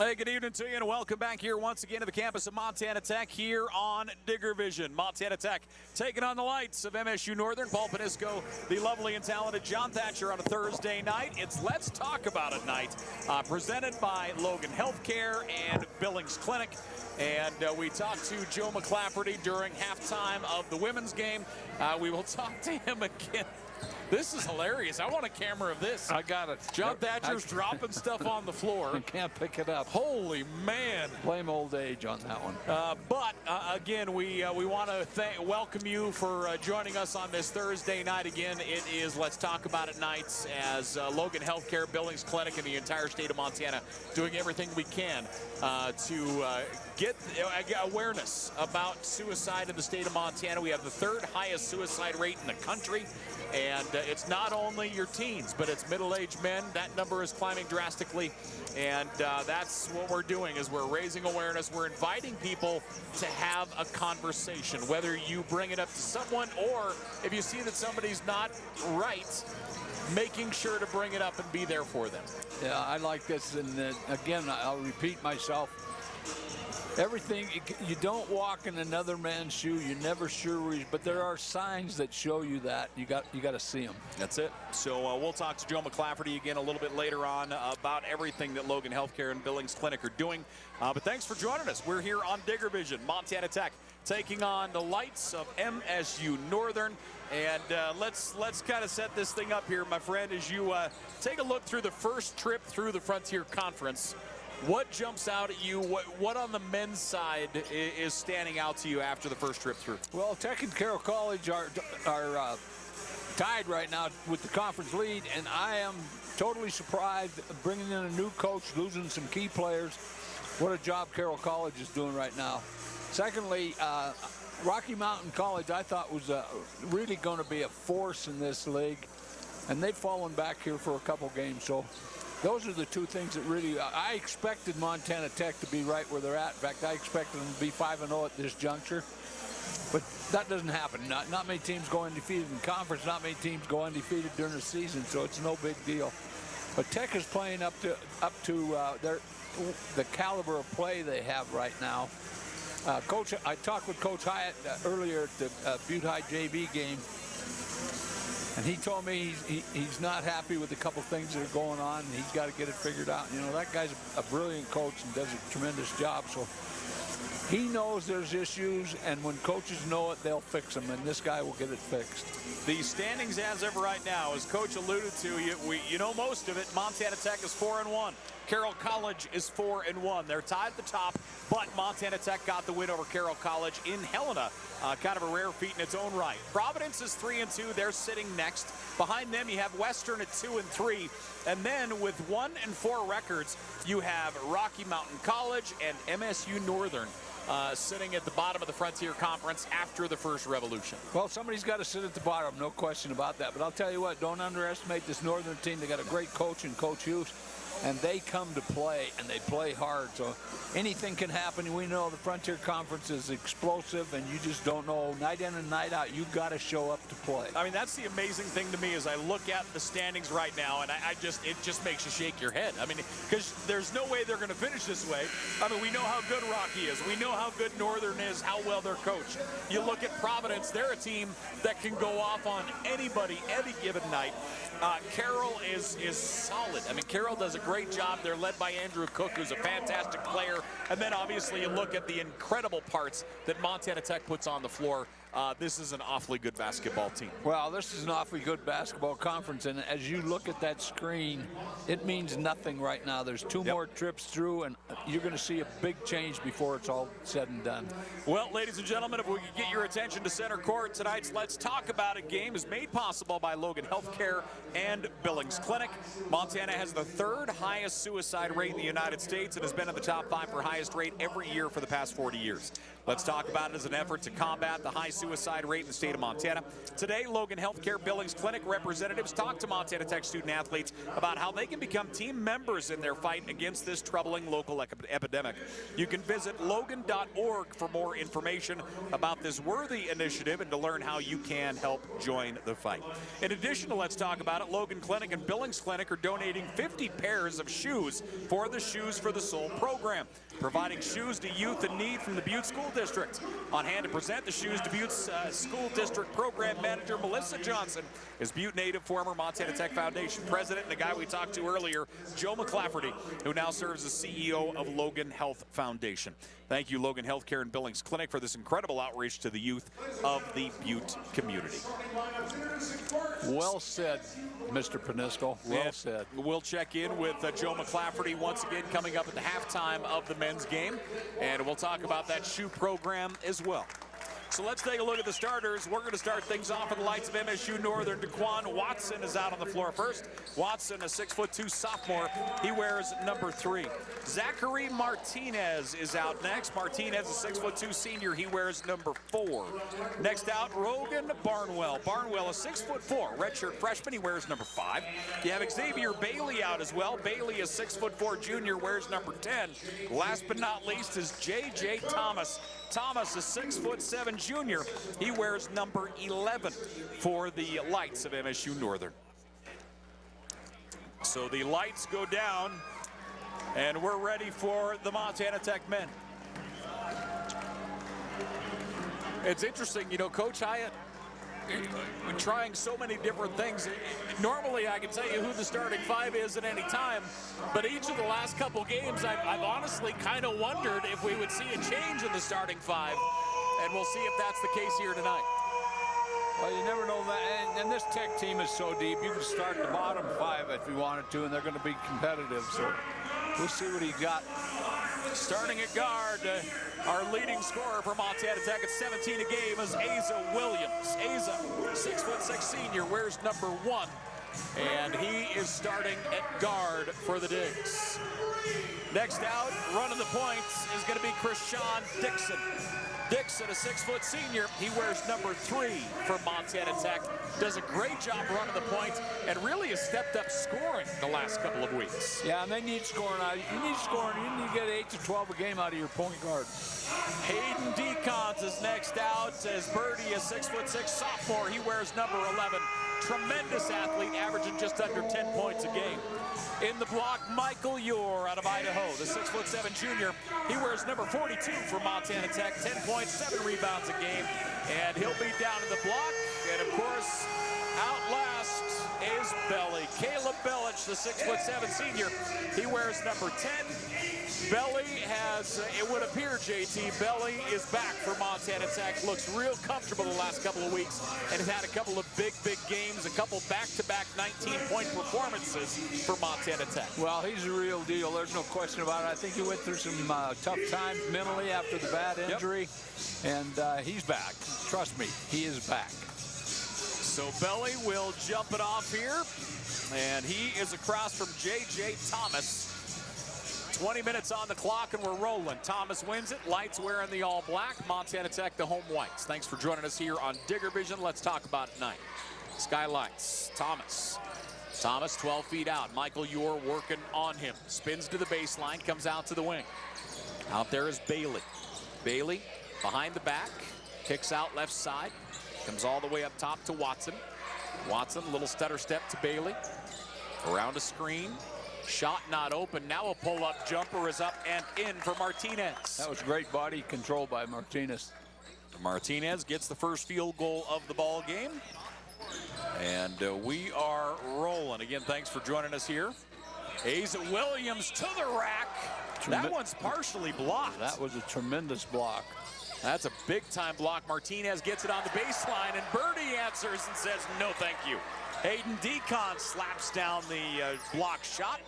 Hey, good evening to you, and welcome back here once again to the campus of Montana Tech here on Digger Vision. Montana Tech taking on the lights of MSU Northern. Paul Panisco, the lovely and talented John Thatcher on a Thursday night. It's Let's Talk About It night, presented by Logan Healthcare and Billings Clinic. And we talked to Joe McClafferty during halftime of the women's game. We will talk to him again. This is hilarious. I want a camera of this. I got it. John Thatcher's dropping stuff on the floor. You can't pick it up. Holy man. Blame old age on that one. But again, we want to welcome you for joining us on this Thursday night. Again, it is Let's Talk About It nights as Logan Healthcare, Billings Clinic, and the entire state of Montana doing everything we can to get awareness about suicide in the state of Montana. We have the third highest suicide rate in the country. And it's not only your teens, but it's middle-aged men. That number is climbing drastically. And that's what we're doing, is we're raising awareness. We're inviting people to have a conversation, whether you bring it up to someone or if you see that somebody's not right, making sure to bring it up and be there for them. Yeah, I like this. And again, I'll repeat myself. Everything, you don't walk in another man's shoe. You're never sure where but there are signs that show you that. You got to see them. That's it. So we'll talk to Joe McClafferty again a little bit later on about everything that Logan Healthcare and Billings Clinic are doing. But thanks for joining us. We're here on Digger Vision, Montana Tech, taking on the lights of MSU Northern. And let's kind of set this thing up here, my friend, as you take a look through the first trip through the Frontier Conference. What jumps out at you? What on the men's side is standing out to you after the first trip through? Well, Tech and Carroll College are tied right now with the conference lead, and I am totally surprised bringing in a new coach, losing some key players. What a job Carroll College is doing right now. Secondly, Rocky Mountain College I thought was really going to be a force in this league, and they've fallen back here for a couple games. So those are the two things that really, I expected Montana Tech to be right where they're at. In fact, I expected them to be 5-0 at this juncture. But that doesn't happen. Not many teams go undefeated in conference. Not many teams go undefeated during the season, so it's no big deal. But Tech is playing up to the caliber of play they have right now. Coach, I talked with Coach Hyatt earlier at the Butte High JV game. And he told me he's not happy with a couple things that are going on, and he's got to get it figured out. You know, that guy's a brilliant coach and does a tremendous job. So he knows there's issues, and when coaches know it, they'll fix them, and this guy will get it fixed. The standings as of right now, as Coach alluded to, you know most of it. Montana Tech is 4-1. Carroll College is 4-1. They're tied at the top, but Montana Tech got the win over Carroll College in Helena. Kind of a rare feat in its own right. Providence is 3-2. They're sitting next. Behind them, you have Western at 2-3. And then with 1-4 records, you have Rocky Mountain College and MSU Northern sitting at the bottom of the Frontier Conference after the first revolution. Well, somebody's got to sit at the bottom, no question about that. But I'll tell you what, don't underestimate this Northern team. They got a great coach in Coach Hughes, and they come to play, and they play hard. So anything can happen. We know the Frontier Conference is explosive, and you just don't know. Night in and night out, you've got to show up to play. I mean, that's the amazing thing to me as I look at the standings right now, and it just makes you shake your head. I mean, because there's no way they're going to finish this way. I mean, we know how good Rocky is. We know how good Northern is, how well they're coached. You look at Providence, they're a team that can go off on anybody any given night. Carroll is solid. I mean, Carroll does a great job. They're led by Andrew Cook, who's a fantastic player. And then obviously you look at the incredible parts that Montana Tech puts on the floor. This is an awfully good basketball team. Well, this is an awfully good basketball conference, and as you look at that screen, it means nothing right now. There's two more trips through, and you're going to see a big change before it's all said and done. Well, ladies and gentlemen, if we could get your attention to center court, tonight's Let's Talk About It game is made possible by Logan Healthcare and Billings Clinic. Montana has the third highest suicide rate in the United States and has been in the top 5 for highest rate every year for the past 40 years. Let's talk about it as an effort to combat the high suicide rate in the state of Montana. Today, Logan Healthcare Billings Clinic representatives talked to Montana Tech student athletes about how they can become team members in their fight against this troubling local epidemic. You can visit logan.org for more information about this worthy initiative and to learn how you can help join the fight. In addition to Let's Talk About It, Logan Clinic and Billings Clinic are donating 50 pairs of shoes for the Shoes for the Soul program, providing shoes to youth in need from the Butte School District. On hand to present the shoes to Butte's School District Program Manager Melissa Johnson is Butte native, former Montana Tech Foundation president, and the guy we talked to earlier, Joe McClafferty, who now serves as CEO of Logan Health Foundation. Thank you, Logan Healthcare and Billings Clinic, for this incredible outreach to the youth of the Butte community. Well said, Mr. Panisco. Well said. We'll check in with Joe McClafferty once again coming up at the halftime of the men's game, and we'll talk about that shoe program as well. So let's take a look at the starters. We're going to start things off with the lights of MSU Northern. Daquan Watson is out on the floor first. Watson, a 6'2" sophomore. He wears number 3. Zachary Martinez is out next. Martinez, a 6'2" senior. He wears number 4. Next out, Rogan Barnwell. Barnwell, a 6'4" redshirt freshman. He wears number 5. You have Xavier Bailey out as well. Bailey, a 6'4" junior, wears number 10. Last but not least is J.J. Thomas. Thomas, a 6'7" junior. He wears number 11 for the lights of MSU Northern. So the lights go down, and we're ready for the Montana Tech men. It's interesting, you know, Coach Hyatt, we're trying so many different things. Normally, I can tell you who the starting 5 is at any time, but each of the last couple games, I've honestly kind of wondered if we would see a change in the starting 5, and we'll see if that's the case here tonight. Well, you never know that, and this Tech team is so deep. You can start the bottom 5 if you wanted to, and they're going to be competitive, so we'll see what he got. Starting at guard, our leading scorer for Montana Tech at 17 a game is Asa Williams. Asa, 6'6" senior, wears number 1, and he is starting at guard for the Digs. Next out, running the points is going to be Krishan Dixon. Dixon, a 6' senior, he wears number 3 for Montana Tech. Does a great job running the point and really has stepped up scoring the last couple of weeks. Yeah, and they need scoring. You need scoring. You need to get 8 to 12 a game out of your point guard. Hayden Decons is next out as Birdie, a 6'6" sophomore. He wears number 11. Tremendous athlete, averaging just under 10 points a game. In the block, Michael Ure out of Idaho, the 6'7" junior. He wears number 42 for Montana Tech, 10 points, 7 rebounds a game, and he'll be down in the block. And of course, out last is Belly. Caleb Bellich, the 6'7" senior. He wears number 10. Belly has, it would appear, JT, Belly is back for Montana Tech. Looks real comfortable the last couple of weeks and has had a couple of big games, a couple back-to-back 19-point performances for Montana Tech. Well, he's a real deal. There's no question about it. I think he went through some tough times mentally after the bad injury, and he's back. Trust me, he is back. So Belly will jump it off here, and he is across from J.J. Thomas. 20 minutes on the clock, and we're rolling. Thomas wins it. Lights wearing the all black. Montana Tech, the home whites. Thanks for joining us here on Digger Vision. Let's talk about it tonight. Skylights. Thomas. Thomas, 12 feet out. Michael Ure working on him. Spins to the baseline, comes out to the wing. Out there is Bailey. Bailey behind the back. Kicks out left side. Comes all the way up top to Watson. Watson, little stutter step to Bailey. Around a screen. Shot not open. Now a pull-up jumper is up and in for Martinez. That was great body control by Martinez. Martinez gets the first field goal of the ball game. And we are rolling. Again, thanks for joining us here. Asa Williams to the rack. That one's partially blocked. That was a tremendous block. That's a big-time block. Martinez gets it on the baseline, and Birdie answers and says, no, thank you. Hayden Decon slaps down the block shot.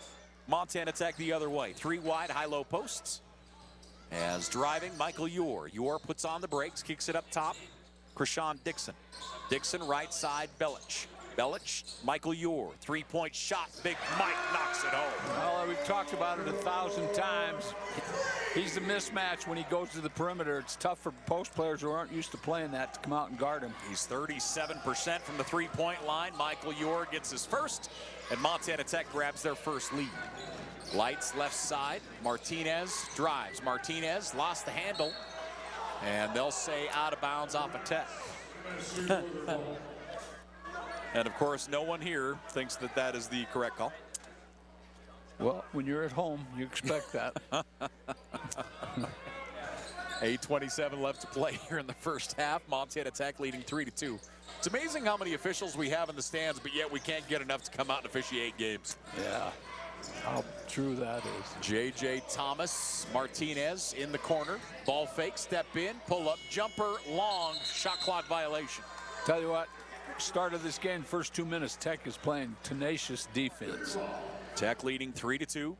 Montana Tech the other way. 3 wide, high-low posts. As driving, Michael Ure. Ure puts on the brakes, kicks it up top. Krishan Dixon. Dixon right side, Bellich. Belich, Michael Ure, three-point shot. Big Mike knocks it home. Well, we've talked about it 1,000 times. He's the mismatch when he goes to the perimeter. It's tough for post players who aren't used to playing that to come out and guard him. He's 37% from the three-point line. Michael Ure gets his first, and Montana Tech grabs their first lead. Lights left side. Martinez drives. Martinez lost the handle, and they'll say out of bounds off of Tech. And of course, no one here thinks that that is the correct call. Well, when you're at home, you expect that. 8:27 left to play here in the first half. Montana Tech leading 3-2. It's amazing how many officials we have in the stands, but yet we can't get enough to come out and officiate games. Yeah, how true that is. J.J. Thomas, Martinez in the corner. Ball fake, step in, pull up, jumper, long, shot clock violation. Tell you what, start of this game, first 2 minutes, Tech is playing tenacious defense. Tech leading 3-2.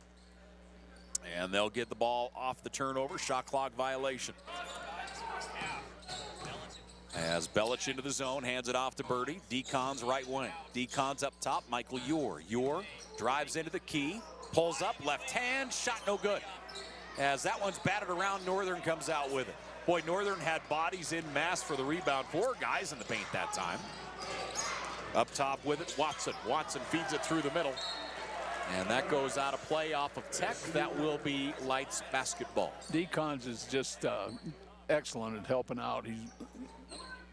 And they'll get the ball off the turnover, shot clock violation. As Belich into the zone, hands it off to Birdie. Decon's right wing. Decon's up top, Michael Ure. Ure drives into the key, pulls up, left hand, shot no good. As that one's batted around, Northern comes out with it. Boy, Northern had bodies in mass for the rebound. 4 guys in the paint that time. Up top with it, Watson. Watson feeds it through the middle. And that goes out of play off of Tech. That will be Lights basketball. Decon's is just excellent at helping out.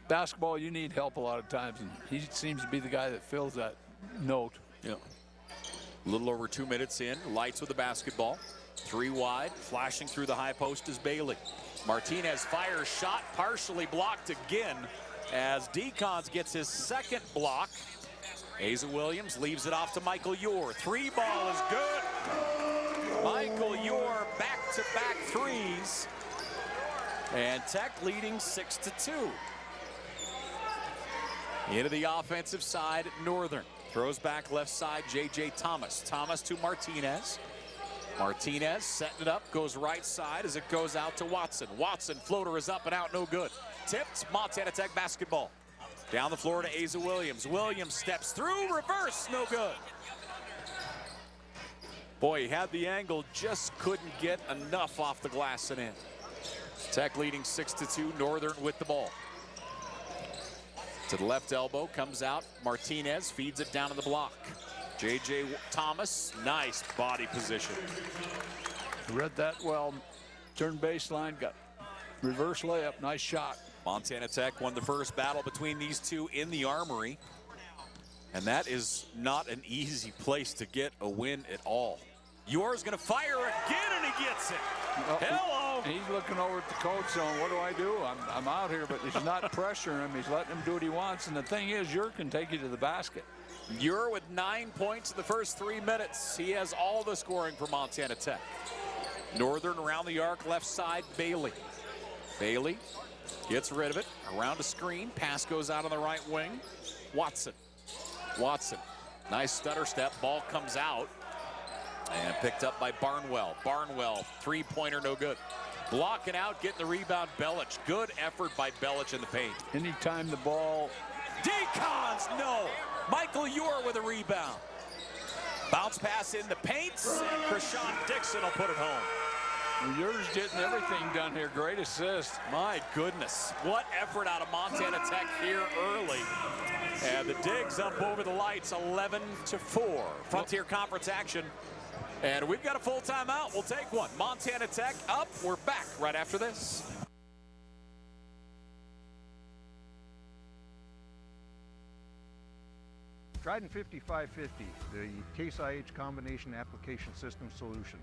Basketball, you need help a lot of times, and he seems to be the guy that fills that note. Yeah. A little over 2 minutes in. Lights with the basketball. 3 wide. Flashing through the high post is Bailey. Martinez fires shot, partially blocked again as Decons gets his second block. Asa Williams leaves it off to Michael Ure. 3 ball is good. Michael Ure back-to-back threes. And Tech leading 6-2. Into the offensive side, Northern. Throws back left side, J.J. Thomas. Thomas to Martinez. Martinez setting it up, goes right side as it goes out to Watson. Watson, floater is up and out, no good. Tipped, Montana Tech basketball. Down the floor to Asa Williams. Williams steps through, reverse, no good. Boy, he had the angle, just couldn't get enough off the glass and in. Tech leading 6-2, Northern with the ball. To the left elbow, comes out, Martinez feeds it down to the block. J.J. Thomas, nice body position. Read that well, turned baseline, got reverse layup, nice shot. Montana Tech won the first battle between these two in the Armory. And that is not an easy place to get a win at all. Ure's gonna fire again and he gets it. Hello. He's looking over at the coach saying, what do I do? I'm out here, but he's not pressuring him. He's letting him do what he wants. And the thing is, Ure can take you to the basket. Ure with 9 points in the first 3 minutes. He has all the scoring for Montana Tech. Northern around the arc, left side, Bailey. Bailey gets rid of it, around a screen. Pass goes out on the right wing. Watson. Watson, nice stutter step. Ball comes out and picked up by Barnwell. Barnwell, three-pointer, no good. Blocking out, getting the rebound, Belich. Good effort by Belich in the paint. Anytime the ball. Decons, no. Michael Ure with a rebound. Bounce pass in the paint, and Krishan Dixon will put it home. Ure's getting everything done here. Great assist. My goodness, what effort out of Montana Tech here early. And the Digs up over the Lights, 11-4. Frontier Conference action. And we've got a full timeout. We'll take one. Montana Tech up. We're back right after this. Trident 5550, the Case IH Combination Application System Solution.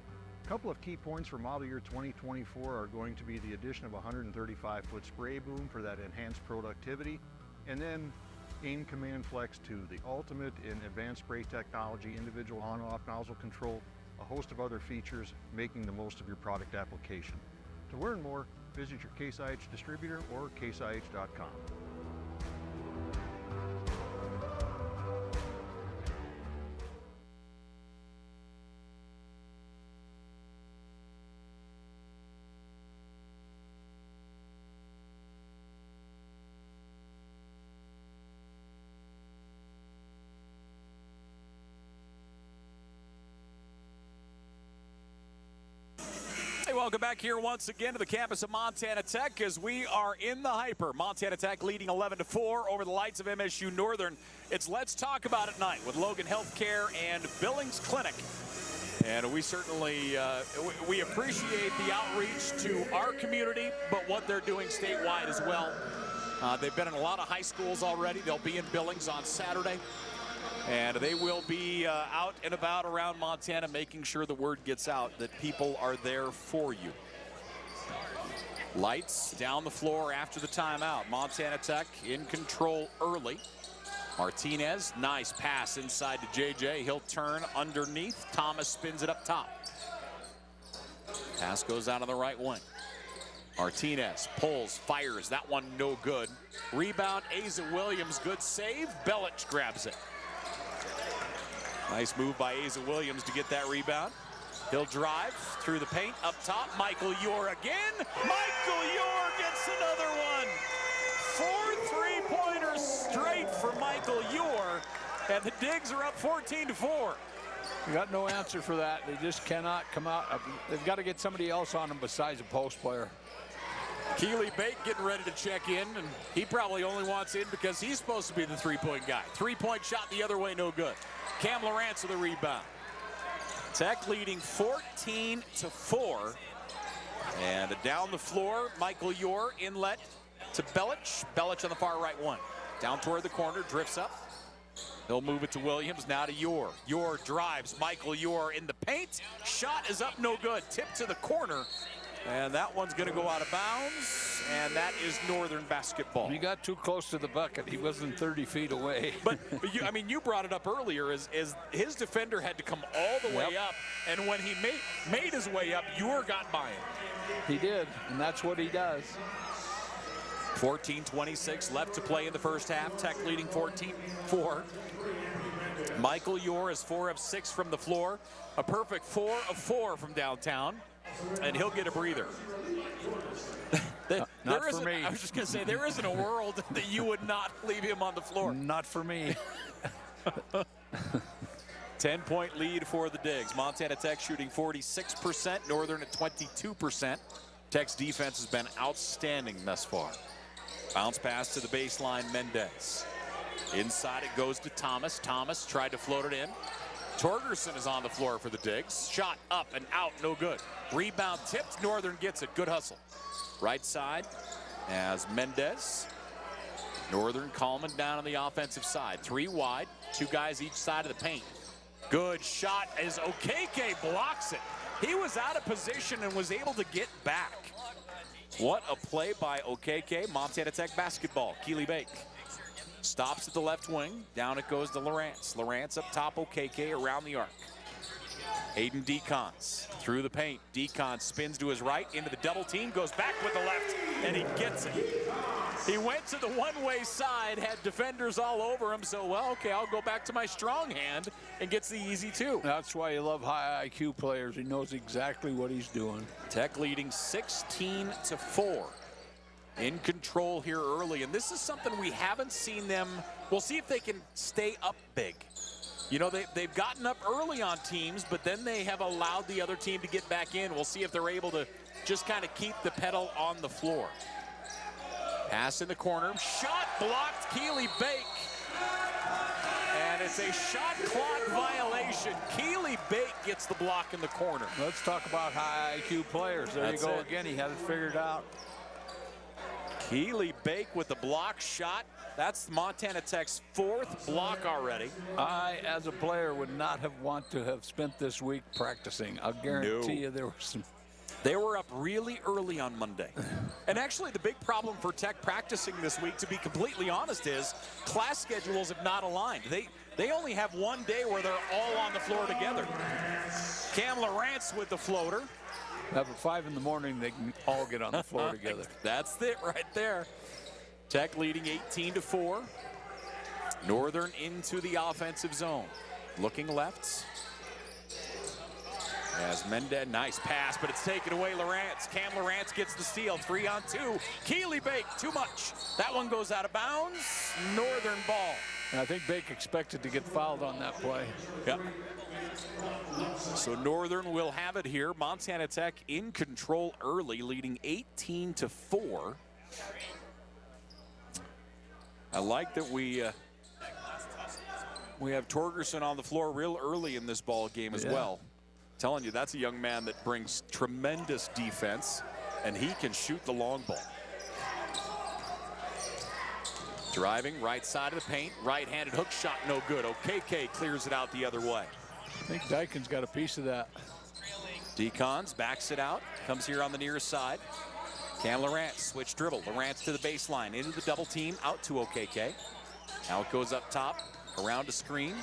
A couple of key points for model year 2024 are going to be the addition of a 135-foot spray boom for that enhanced productivity, and then Aim Command Flex 2, the ultimate in advanced spray technology, individual on-off nozzle control, a host of other features, making the most of your product application. To learn more, visit your Case IH distributor or caseih.com. welcome back here once again to the campus of Montana Tech as we are in the hyper. Montana Tech leading 11-4 over the lights of MSU Northern. It's Let's Talk About It night with Logan Healthcare and Billings Clinic. And we certainly we appreciate the outreach to our community, but what they're doing statewide as well. They've been in a lot of high schools already. They'll be in Billings on Saturday. And they will be out and about around Montana, making sure the word gets out that people are there for you. Lights down the floor after the timeout. Montana Tech in control early. Martinez, nice pass inside to JJ. He'll turn underneath. Thomas spins it up top. Pass goes out on the right wing. Martinez pulls, fires. That one no good. Rebound, Asa Williams. Good save. Belich grabs it. Nice move by Asa Williams to get that rebound. He'll drive through the paint up top. Michael Ure again. Michael Ure gets another one. 4 3-pointers straight for Michael Ure. And the Digs are up 14-4. You got no answer for that. They just cannot come out. They've got to get somebody else on them besides a post player. Keely Bate getting ready to check in, and he probably only wants in because he's supposed to be the three-point guy. Three-point shot the other way, no good. Cam Lawrence with a rebound. Tech leading 14-4. And down the floor, Michael Ure inlet to Belich. Belich on the far right one. Down toward the corner, drifts up. He'll move it to Williams, now to Ure. Ure drives, Michael Ure in the paint. Shot is up, no good. Tip to the corner. And that one's going to go out of bounds, and that is Northern basketball. He got too close to the bucket. He wasn't 30 feet away. But I mean, you brought it up earlier, is his defender had to come all the way up, and when he made his way up, Ure got by him. He did, and that's what he does. 14:26 left to play in the first half. Tech leading 14-4. Michael Ure is 4 of 6 from the floor. A perfect 4 of 4 from downtown. And he'll get a breather. Not for me. I was just going to say, there isn't a world that you would not leave him on the floor. Not for me. 10-point lead for the Digs. Montana Tech shooting 46%, Northern at 22%. Tech's defense has been outstanding thus far. Bounce pass to the baseline, Mendez. Inside it goes to Thomas. Thomas tried to float it in. Torgerson is on the floor for the Digs. Shot up and out, no good. Rebound tipped, Northern gets it, good hustle. Right side as Mendez. Northern Coleman down on the offensive side. 3 wide, 2 guys each side of the paint. Good shot as Okeke blocks it. He was out of position and was able to get back. What a play by Okeke. Montana Tech basketball, Keely Bake. Stops at the left wing. Down it goes to Lawrence. Lawrence up top, Okeke around the arc. Aiden Decons through the paint. Decons spins to his right, into the double team, goes back with the left, and he gets it. He went to the one-way side, had defenders all over him, so, well, okay, I'll go back to my strong hand, and gets the easy 2. That's why you love high IQ players. He knows exactly what he's doing. Tech leading 16-4. In control here early, and this is something we haven't seen them. We'll see if they can stay up big. You know, they've gotten up early on teams, but then they have allowed the other team to get back in. We'll see if they're able to just kind of keep the pedal on the floor. Pass in the corner, shot blocked, Keely Bake. And it's a shot clock violation. Keely Bake gets the block in the corner. Let's talk about high IQ players. There you go again, he had it figured out. Keely Bake with the block shot. That's Montana Tech's 4th block already. I, as a player, would not have want to have spent this week practicing. I'll guarantee you there were some. They were up really early on Monday. And actually, the big problem for Tech practicing this week, to be completely honest, is class schedules have not aligned. They only have one day where they're all on the floor together. Cam Lawrence with the floater. At 5 in the morning, they can all get on the floor together. That's it right there. Tech leading 18-4. Northern into the offensive zone. Looking left. As Mendez, nice pass, but it's taken away. Lawrence. Cam Lawrence gets the steal. 3 on 2. Keely Bake, too much. That one goes out of bounds. Northern ball. And I think Bake expected to get fouled on that play. Yep. So Northern will have it here. Montana Tech in control early, leading 18-4. I like that we have Torgerson on the floor real early in this ball game as well. Telling you, that's a young man that brings tremendous defense, and he can shoot the long ball. Driving right side of the paint, right-handed hook shot, no good. OKK clears it out the other way. I think Dyken's got a piece of that. Decons backs it out, comes here on the near side. Cam Lawrence, switch dribble. Lawrence to the baseline, into the double team, out to OKK. Now it goes up top, around a screen,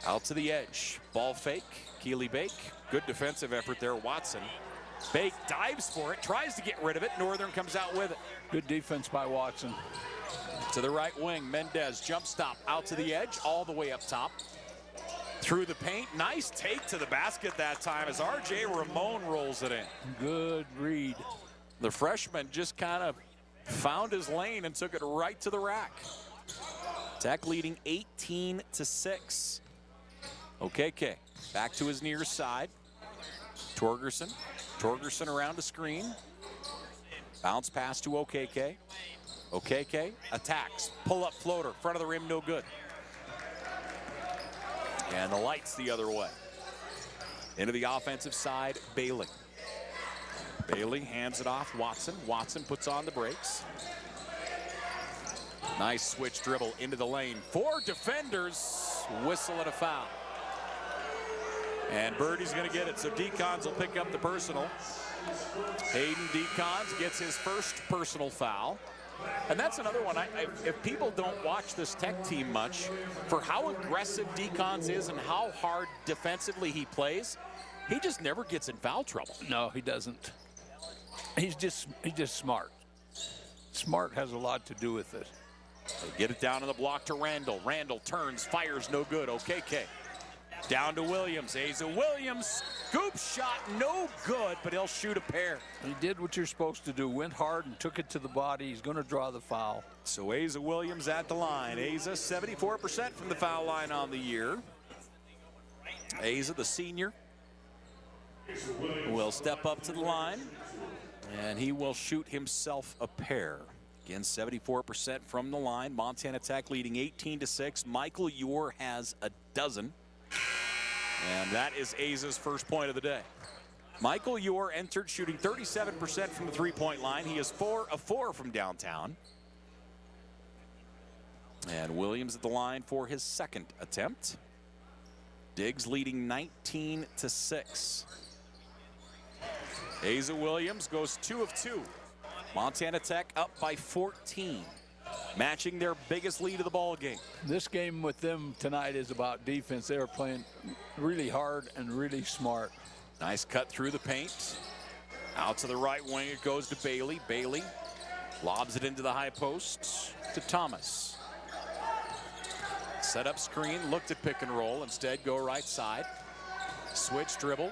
out to the edge. Ball fake, Keely Bake. Good defensive effort there, Watson. Bake dives for it, tries to get rid of it. Northern comes out with it. Good defense by Watson. To the right wing, Mendez jump stop out to the edge, all the way up top. Through the paint, nice take to the basket that time as RJ Ramon rolls it in. Good read. The freshman just kind of found his lane and took it right to the rack. Tech leading 18-6. OKK back to his near side. Torgerson around the screen. Bounce pass to OKK. OKK attacks, pull up floater, front of the rim, no good. And the lights the other way. Into the offensive side, Bailey. Bailey hands it off, Watson. Watson puts on the brakes. Nice switch dribble into the lane. 4 defenders, whistle and a foul. And Birdie's gonna get it, so Decons will pick up the personal. Hayden Decons gets his first personal foul. And that's another one, if people don't watch this Tech team much, for how aggressive Decons is and how hard defensively he plays, he just never gets in foul trouble. No, he doesn't. He's just smart. Smart has a lot to do with it. They get it down on the block to Randall. Randall turns, fires, no good. OKK. Down to Williams. Asa Williams, scoop shot, no good, but he'll shoot a pair. He did what you're supposed to do. Went hard and took it to the body. He's going to draw the foul. So Asa Williams at the line. Asa 74% from the foul line on the year. Asa, the senior, will step up to the line, and he will shoot himself a pair. Again, 74% from the line. Montana Tech leading 18-6. Michael Ure has a dozen. And that is Asa's first point of the day. Michael Ure entered shooting 37% from the three-point line. He is 4 of 4 from downtown. And Williams at the line for his second attempt. Diggs leading 19-6. Asa Williams goes 2 of 2. Montana Tech up by 14. Matching their biggest lead of the ball game. This game with them tonight is about defense. They are playing really hard and really smart. Nice cut through the paint. Out to the right wing it goes to Bailey. Bailey lobs it into the high post to Thomas. Set up screen, looked at pick and roll. Instead go right side. Switch dribble.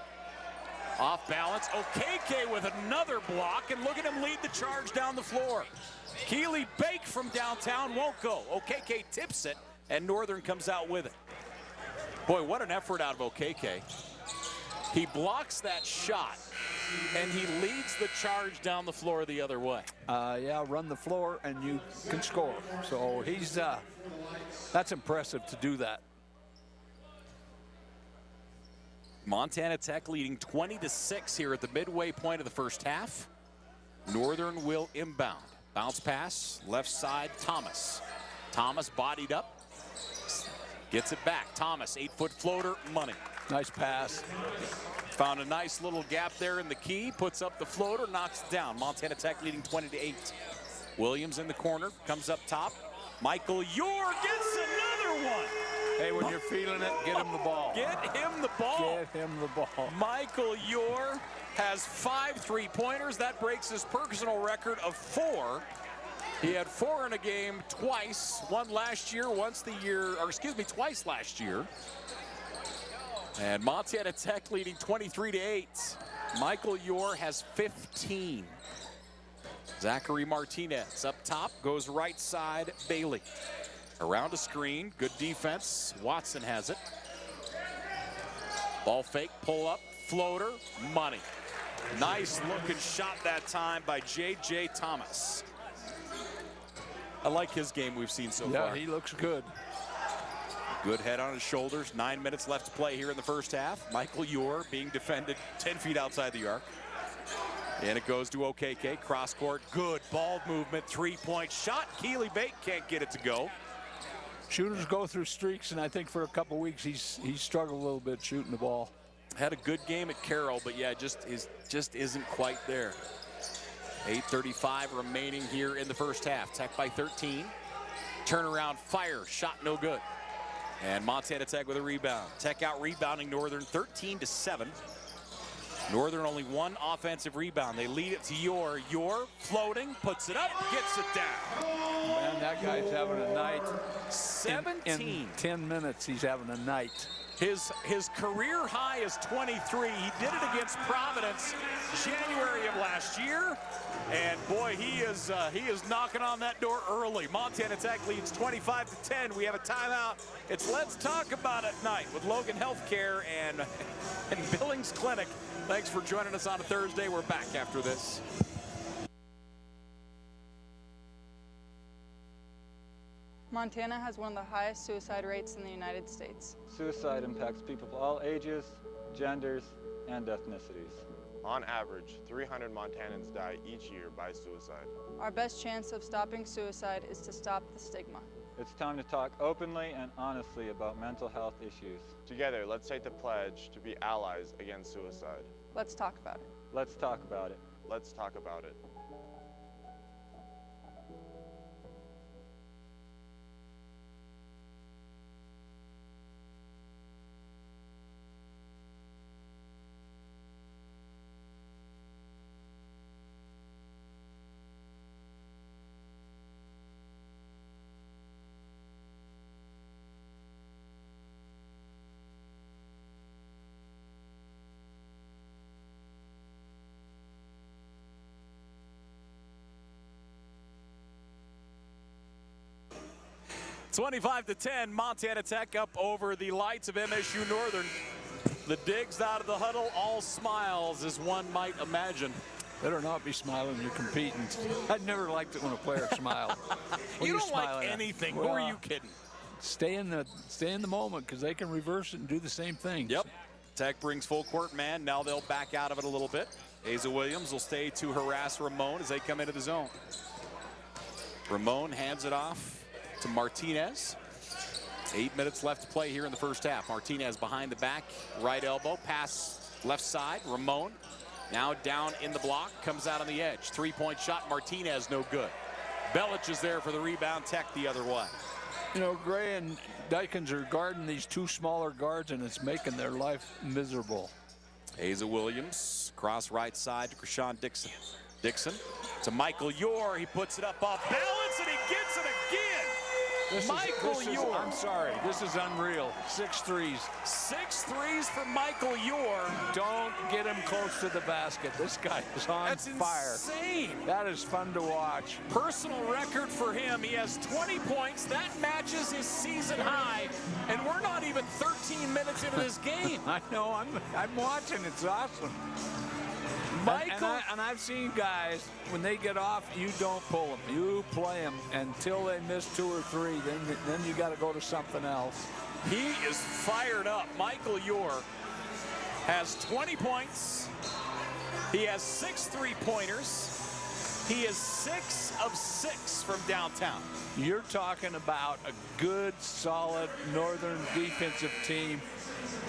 Off balance. OKK with another block, and look at him lead the charge down the floor. Keely Bake from downtown won't go. OKK tips it, and Northern comes out with it. Boy, what an effort out of OKK. He blocks that shot, and he leads the charge down the floor the other way. Yeah, run the floor, and you can score. So he's, that's impressive to do that. Montana Tech leading 20-6 here at the midway point of the first half. Northern will inbound. Bounce pass, left side, Thomas. Thomas bodied up, gets it back. Thomas, 8-foot floater, money. Nice pass. Found a nice little gap there in the key, puts up the floater, knocks it down. Montana Tech leading 20-8. Williams in the corner, comes up top. Michael Ure gets another one. Hey, when you're feeling it, get him the ball. Get him the ball. Get him the ball. Michael Ure has 5 3-pointers. That breaks his personal record of 4. He had 4 in a game twice. One last year, twice last year. And Montana Tech leading 23-8. Michael Ure has 15. Zachary Martinez up top, goes right side, Bailey. Around a screen, good defense. Watson has it. Ball fake, pull up, floater, money. Nice looking shot that time by J.J. Thomas. I like his game we've seen so far. Yeah, he looks good. Good head on his shoulders. 9 minutes left to play here in the first half. Michael Ure being defended 10 feet outside the arc. And it goes to OKK, cross court, good ball movement, three-point shot. Keely Bate can't get it to go. Shooters go through streaks, and I think for a couple weeks he's struggled a little bit shooting the ball. Had a good game at Carroll, but yeah, just isn't quite there. 8:35 remaining here in the first half. Tech by 13. Turnaround fire, shot no good. And Montana Tech with a rebound. Tech out rebounding Northern 13-7. Northern only one offensive rebound. They lead it to Ure. Ure floating, puts it up, gets it down. Man, that guy's having a night. 17. In 10 minutes, he's having a night. His career high is 23. He did it against Providence January of last year. And boy, he is knocking on that door early. Montana Tech leads 25-10. We have a timeout. It's Let's Talk About It night with Logan Healthcare and Billings Clinic. Thanks for joining us on a Thursday. We're back after this. Montana has one of the highest suicide rates in the United States. Suicide impacts people of all ages, genders, and ethnicities. On average, 300 Montanans die each year by suicide. Our best chance of stopping suicide is to stop the stigma. It's time to talk openly and honestly about mental health issues. Together, let's take the pledge to be allies against suicide. Let's talk about it. Let's talk about it. Let's talk about it. Twenty-five to 10, Montana Tech up over the lights of MSU Northern. The Digs out of the huddle, all smiles, as one might imagine. Better not be smiling, you're competing. I never liked it when a player smiled. You don't like anything. Who are you kidding? Stay in the moment, because they can reverse it and do the same thing. Yep. Tech brings full court man. Now they'll back out of it a little bit. Asa Williams will stay to harass Ramon as they come into the zone. Ramon hands it off to Martinez. 8 minutes left to play here in the first half. Martinez behind the back, right elbow, pass left side. Ramon now down in the block, comes out on the edge. Three-point shot, Martinez no good. Belich is there for the rebound. Tech the other way. You know, Gray and Dykens are guarding these two smaller guards, and it's making their life miserable. Asa Williams, cross right side to Krishan Dixon. Dixon to Michael Ure. He puts it up off balance, and he gets it again. Michael Ure. I'm sorry, this is unreal. 6 threes. 6 threes for Michael Ure. Don't get him close to the basket. This guy is on fire. That's insane. That is fun to watch. Personal record for him. He has 20 points. That matches his season high. And we're not even 13 minutes into this game. I know. I'm watching. It's awesome. Michael. And I've seen guys, when they get off, you don't pull them. You play them until they miss 2 or 3. Then you got to go to something else. He is fired up. Michael Ure has 20 points. He has 6 3-pointers. He is 6 of 6 from downtown. You're talking about a good, solid Northern defensive team.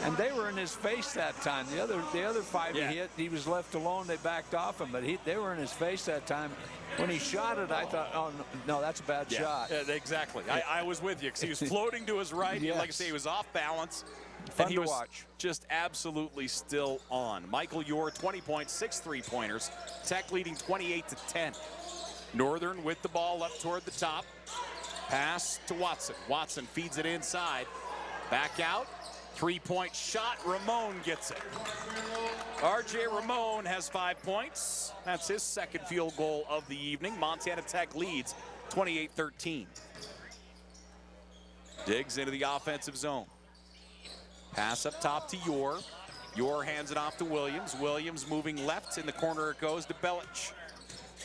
And they were in his face that time. The other 5 he hit, he was left alone. They backed off him, but they were in his face that time. When he shot it, I thought, oh, no, that's a bad shot. Yeah, exactly. I was with you because he was floating to his right. Yes. Like I say, he was off balance. Fun and he to was watch. Just absolutely still on. Michael Ure, 20 points, 6 3-pointers. Tech leading 28-10. Northern with the ball up toward the top. Pass to Watson. Watson feeds it inside. Back out. 3-point shot. Ramon gets it. RJ Ramon has 5 points. That's his second field goal of the evening. Montana Tech leads 28-13. Diggs into the offensive zone. Pass up top to Ure. Ure hands it off to Williams. Williams moving left. In the corner it goes to Belic.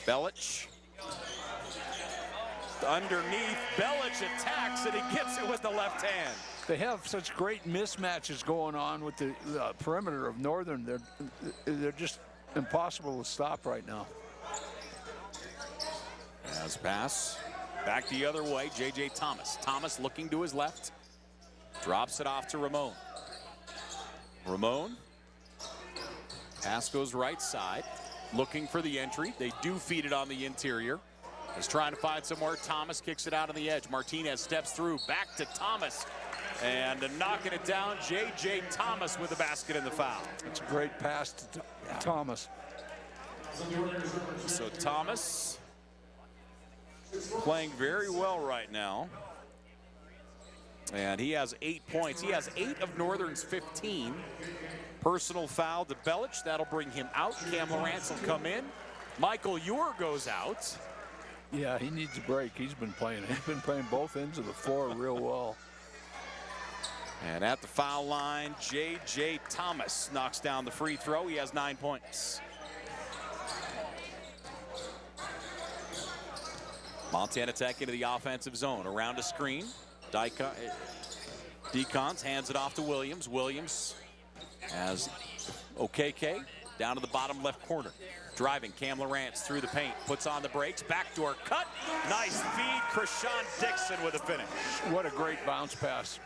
Belic. Underneath. Belic attacks, and he gets it with the left hand. They have such great mismatches going on with the perimeter of Northern. They're just impossible to stop right now. As pass. Back the other way, J.J. Thomas. Thomas looking to his left. Drops it off to Ramon. Ramon. Pass goes right side. Looking for the entry. They do feed it on the interior. Is trying to find somewhere. Thomas kicks it out on the edge. Martinez steps through. Back to Thomas. And knocking it down, J.J. Thomas with the basket and the foul. It's a great pass to Thomas. So Thomas playing very well right now. And he has 8 points. He has 8 of Northern's 15. Personal foul to Belic. That'll bring him out. Cam Lawrence will come in. Michael Ure goes out. Yeah, he needs a break. He's been playing both ends of the floor real well. And at the foul line, J.J. Thomas knocks down the free throw. He has 9 points. Montana Tech into the offensive zone. Around a screen. Decons hands it off to Williams. Williams has OKK down to the bottom left corner. Driving, Cam Lawrence through the paint. Puts on the brakes. Backdoor cut. Nice feed. Krishan Dixon with a finish. What a great bounce pass.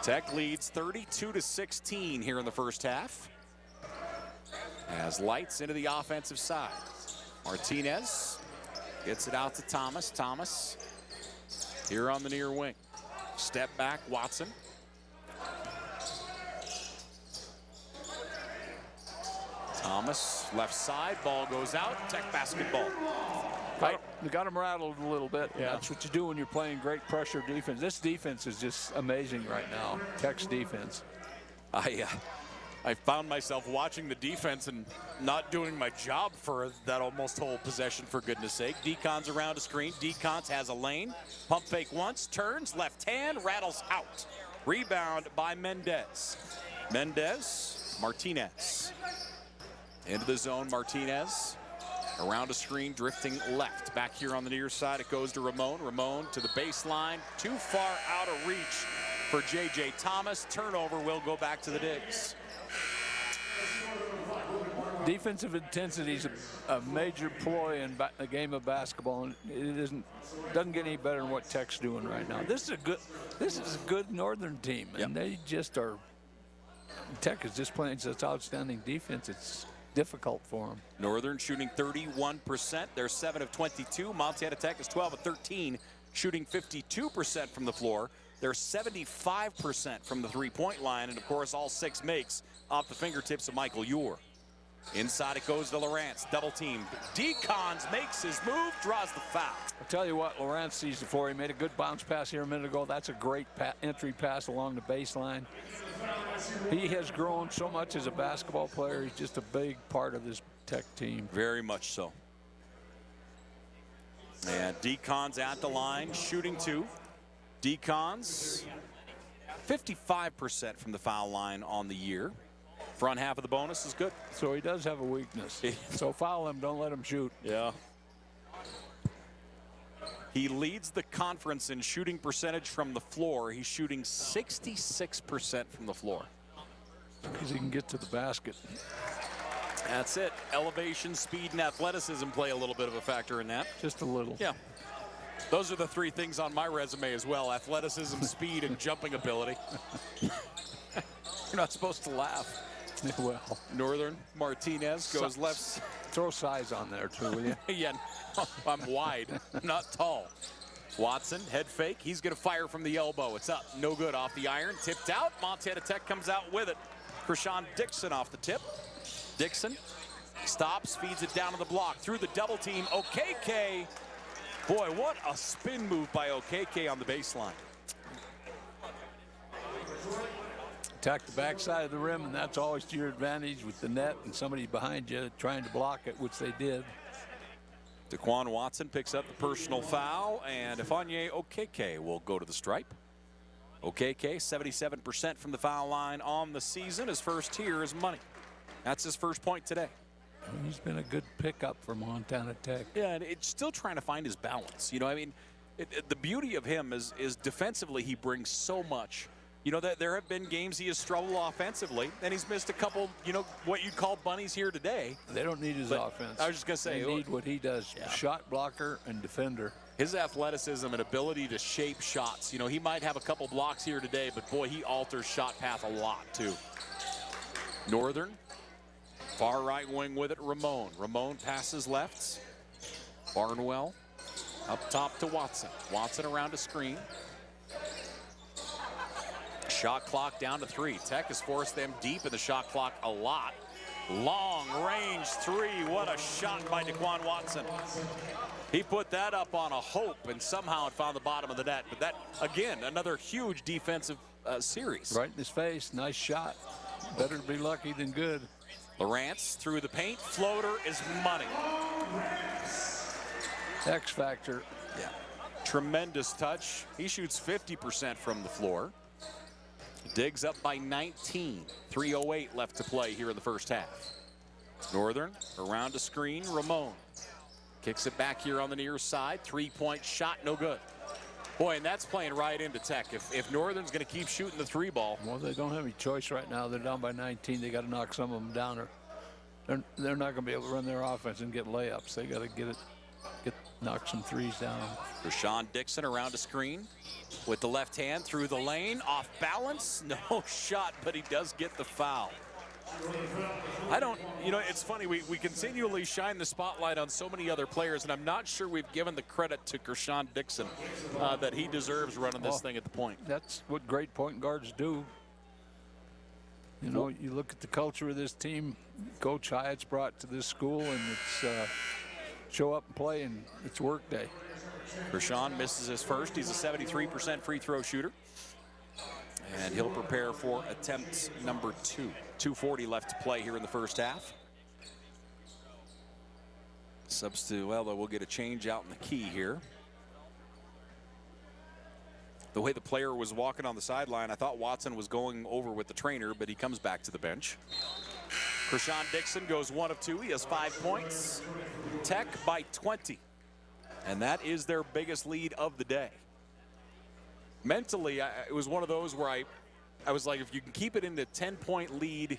Tech leads 32-16 here in the first half. As lights into the offensive side. Martinez gets it out to Thomas. Thomas here on the near wing. Step back, Watson. Thomas, left side, ball goes out. Tech basketball. Right. They got him rattled a little bit. Yeah. That's what you do when you're playing great pressure defense. This defense is just amazing right now. Tech's defense. I found myself watching the defense and not doing my job for that almost whole possession, for goodness sake. Decon's around a screen. Decon's has a lane. Pump fake once, turns, left hand, rattles out. Rebound by Mendez. Mendez, Martinez. Into the zone, Martinez. Around a screen, drifting left. Back here on the near side, it goes to Ramon. Ramon to the baseline. Too far out of reach for J.J. Thomas. Turnover will go back to the Digs. Defensive intensity is a major ploy in a game of basketball, and it doesn't get any better than what Tech's doing right now. This is a good Northern team, and they just are. Tech is just playing such outstanding defense. It's difficult for them. Northern shooting 31%. They're 7 of 22. Montana Tech is 12 of 13, shooting 52% from the floor. They're 75% from the three-point line, and of course all 6 makes off the fingertips of Michael Ure. Inside it goes to Lawrence, double team. Decons makes his move, draws the foul. I'll tell you what, Lawrence sees the floor. He made a good bounce pass here a minute ago. That's a great entry pass along the baseline. He has grown so much as a basketball player. He's just a big part of this Tech team. Very much so. And Decons at the line, shooting 2. Decons 55% from the foul line on the year. Front half of the bonus is good. So he does have a weakness. So foul him, don't let him shoot. Yeah. He leads the conference in shooting percentage from the floor. He's shooting 66% from the floor. Because he can get to the basket. That's it. Elevation, speed, and athleticism play a little bit of a factor in that. Just a little. Yeah. Those are the 3 things on my resume as well. Athleticism, speed, and jumping ability. You're not supposed to laugh. Well, Northern, Martinez goes left. Throw size on there too, will you? Yeah, I'm wide, not tall. Watson, head fake. He's going to fire from the elbow. It's up, no good off the iron. Tipped out. Montana Tech comes out with it. Krishan Dixon off the tip. Dixon stops, feeds it down to the block. Through the double team, OKK. Boy, what a spin move by OKK on the baseline. Attack the backside of the rim, and that's always to your advantage with the net and somebody behind you trying to block it, which they did. Daquan Watson picks up the personal foul, and Ifeanyi Okeke will go to the stripe. OKK, 77% from the foul line on the season. His first here is money. That's his first point today. He's been a good pickup for Montana Tech. Yeah, and it's still trying to find his balance. You know, I mean, the beauty of him is defensively he brings so much. You know, that there have been games he has struggled offensively, and he's missed a couple, you know, what you'd call bunnies here today. They don't need his offense. I was just going to say. They need what he does, shot blocker and defender. His athleticism and ability to shape shots. You know, he might have a couple blocks here today, but boy, he alters shot path a lot, too. Northern, far right wing with it, Ramon. Ramon passes left. Barnwell up top to Watson. Watson around a screen. Shot clock down to 3. Tech has forced them deep in the shot clock a lot. Long range 3. What a shot by Daquan Watson. He put that up on a hope, and somehow it found the bottom of the net. But that, again, another huge defensive series. Right in his face. Nice shot. Better to be lucky than good. Lawrence through the paint. Floater is money. X factor. Yeah. Tremendous touch. He shoots 50% from the floor. Digs up by 19. 3:08 left to play here in the first half. Northern around a screen. Ramon kicks it back here on the near side. 3-point shot, no good. Boy, and that's playing right into Tech. If Northern's going to keep shooting the 3 ball. Well, they don't have any choice right now. They're down by 19. They got to knock some of them down, or they're not going to be able to run their offense and get layups. They got to knock some threes down. Rashawn Dixon around a screen with the left hand through the lane, off balance, no shot, but he does get the foul. I don't, you know, it's funny, we continually shine the spotlight on so many other players, and I'm not sure we've given the credit to Rashawn Dixon that he deserves running this thing at the point. That's what great point guards do. You know, you look at the culture of this team Coach Hyatt's brought to this school, and it's show up and play, and it's work day. Rashawn misses his first. He's a 73% free throw shooter. And he'll prepare for attempt number 2. 2:40 left to play here in the first half. Substitute, well, we'll get a change out in the key here. The way the player was walking on the sideline, I thought Watson was going over with the trainer, but he comes back to the bench. Rashawn Dixon goes 1 of 2. He has 5 points. Tech by 20. And that is their biggest lead of the day. Mentally, it was one of those where I was like, if you can keep it in the 10-point lead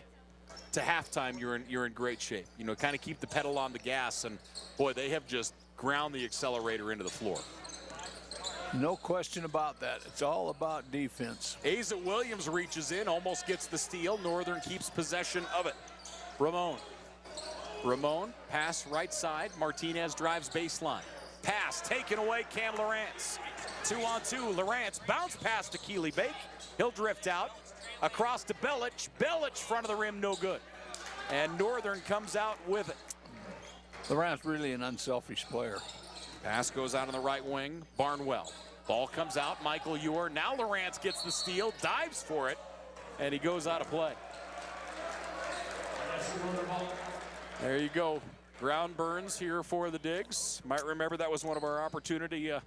to halftime, you're in great shape. You know, kind of keep the pedal on the gas, and boy, they have just ground the accelerator into the floor. No question about that. It's all about defense. Asa Williams reaches in, almost gets the steal. Northern keeps possession of it. Ramon, pass right side. Martinez drives baseline. Pass taken away, Cam Lawrence. 2-on-2, Lawrence bounce pass to Keely Bake. He'll drift out across to Belic. Belic front of the rim, no good. And Northern comes out with it. Lawrence really an unselfish player. Pass goes out on the right wing. Barnwell. Ball comes out. Michael Ewer. Now Lawrence gets the steal, dives for it, and he goes out of play. There you go. Ground burns here for the Digs. Might remember that was one of our Opportunity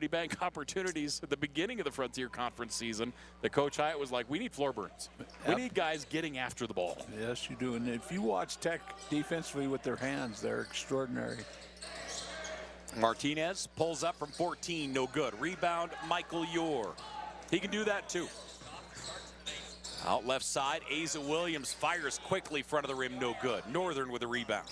Bank opportunities at the beginning of the Frontier Conference season. The Coach Hyatt was like, we need floor burns. We need guys getting after the ball. Yes, you do. And if you watch Tech defensively with their hands, they're extraordinary. Martinez pulls up from 14, no good. Rebound, Michael Ewer. He can do that too. Out left side, Asa Williams fires quickly, front of the rim, no good. Northern with a rebound.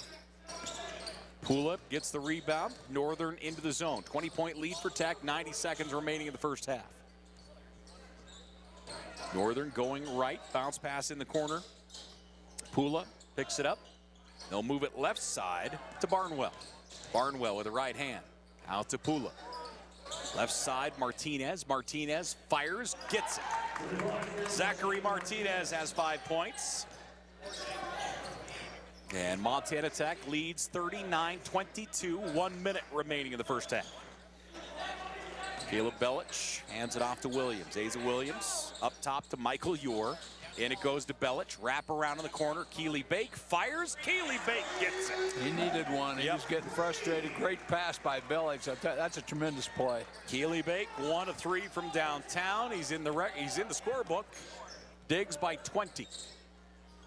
Pulip gets the rebound. Northern into the zone. 20-point lead for Tech. 90 seconds remaining in the first half. Northern going right. Bounce pass in the corner. Pula picks it up. They'll move it left side to Barnwell. Barnwell with the right hand. Out to Pula. Left side, Martinez. Martinez fires, gets it. Zachary Martinez has 5 points. And Montana Tech leads 39-22, 1 minute remaining in the first half. Caleb Belic hands it off to Williams. Asa Williams up top to Michael Ewer. And it goes to Belich. Wrap around in the corner. Keely Bake fires. Keely Bake gets it. He needed one. He was getting frustrated. Great pass by Belich. That's a tremendous play. Keely Bake, 1 of 3 from downtown. He's in the scorebook. Diggs by 20.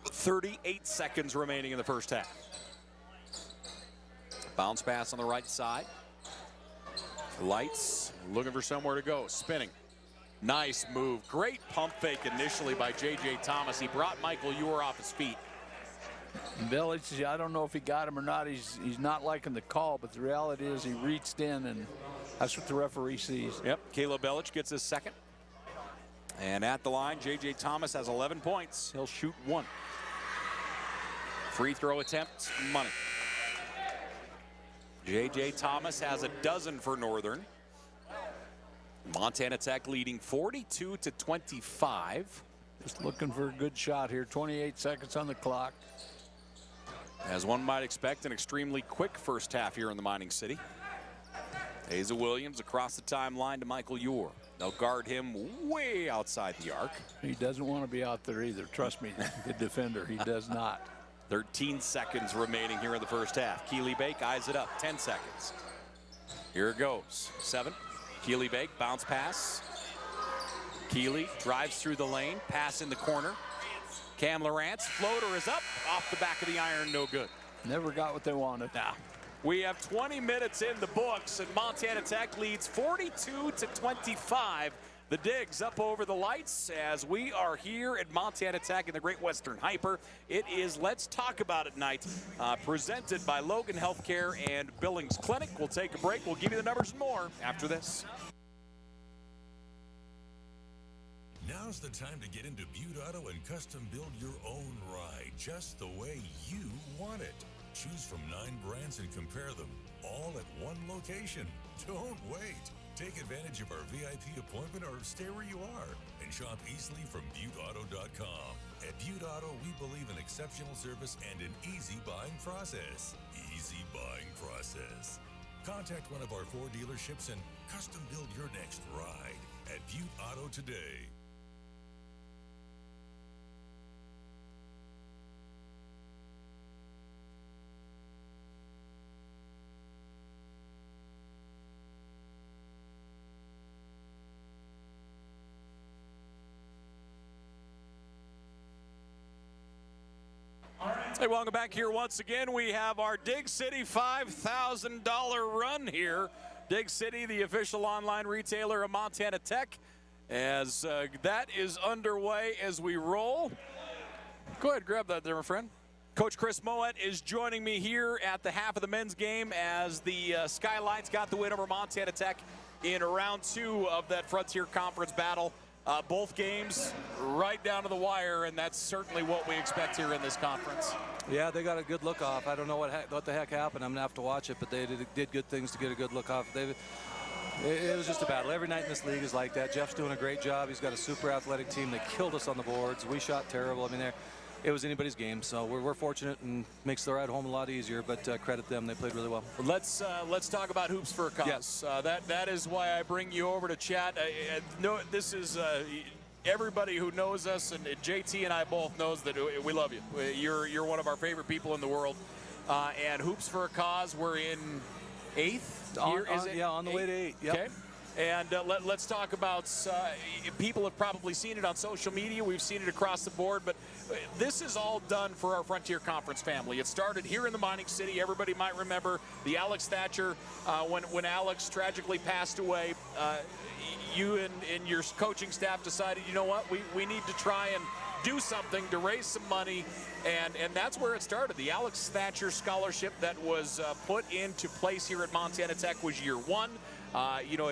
38 seconds remaining in the first half. Bounce pass on the right side. Lights looking for somewhere to go. Spinning. Nice move. Great pump fake initially by J.J. Thomas. He brought Michael Ure off his feet. Belich, I don't know if he got him or not. He's not liking the call, but the reality is he reached in, and that's what the referee sees. Yep, Caleb Belich gets his second. And at the line, J.J. Thomas has 11 points. He'll shoot 1. Free throw attempt, money. J.J. Thomas has a dozen for Northern. Montana Tech leading 42-25. Just looking for a good shot here. 28 seconds on the clock. As one might expect, an extremely quick first half here in the mining city. Asa Williams across the timeline to Michael Ure. They'll guard him way outside the arc. He doesn't want to be out there either. Trust me, the defender, he does not. 13 seconds remaining here in the first half. Keely Bake eyes it up. 10 seconds. Here it goes. 7. Keely Bake, bounce pass. Keely drives through the lane, pass in the corner. Cam Lorance, floater is up, off the back of the iron, no good. Never got what they wanted. Now, we have 20 minutes in the books, and Montana Tech leads 42-25. The Digs up over the lights as we are here at Montana Tech in the Great Western Hyper. It is Let's Talk About It night, presented by Logan Healthcare and Billings Clinic. We'll take a break. We'll give you the numbers and more after this. Now's the time to get into Butte Auto and custom build your own ride just the way you want it. Choose from 9 brands and compare them all at one location. Don't wait. Take advantage of our VIP appointment or stay where you are and shop easily from ButteAuto.com. At Butte Auto, we believe in exceptional service and an easy buying process. Easy buying process. Contact one of our 4 dealerships and custom build your next ride at Butte Auto today. Hey, welcome back here once again. We have our Dig City $5,000 run here. Dig City, the official online retailer of Montana Tech, as that is underway as we roll. Go ahead, grab that there, my friend. Coach Chris Moet is joining me here at the half of the men's game as the Skylights got the win over Montana Tech in round 2 of that Frontier Conference battle. Both games right down to the wire, and that's certainly what we expect here in this conference. Yeah, they got a good look off. I don't know what the heck happened. I'm going to have to watch it, but they did good things to get a good look off. It was just a battle. Every night in this league is like that. Jeff's doing a great job. He's got a super athletic team. They killed us on the boards. We shot terrible. I mean, it was anybody's game, so we're fortunate and makes the ride home a lot easier, but credit them. They played really well. Let's talk about Hoops for a Cause. Yes. That is why I bring you over to chat. No, this is everybody who knows us, and JT and I both knows that we love you. You're one of our favorite people in the world. And Hoops for a Cause, we're in 8th year, is it? Yeah, on the way to 8. Yep. Okay. And let's talk about, people have probably seen it on social media. We've seen it across the board, but this is all done for our Frontier Conference family. It started here in the mining city. Everybody might remember the Alex Thatcher, when Alex tragically passed away. You and your coaching staff decided, you know what, we need to try and do something to raise some money, and that's where it started. The Alex Thatcher Scholarship that was put into place here at Montana Tech was year 1.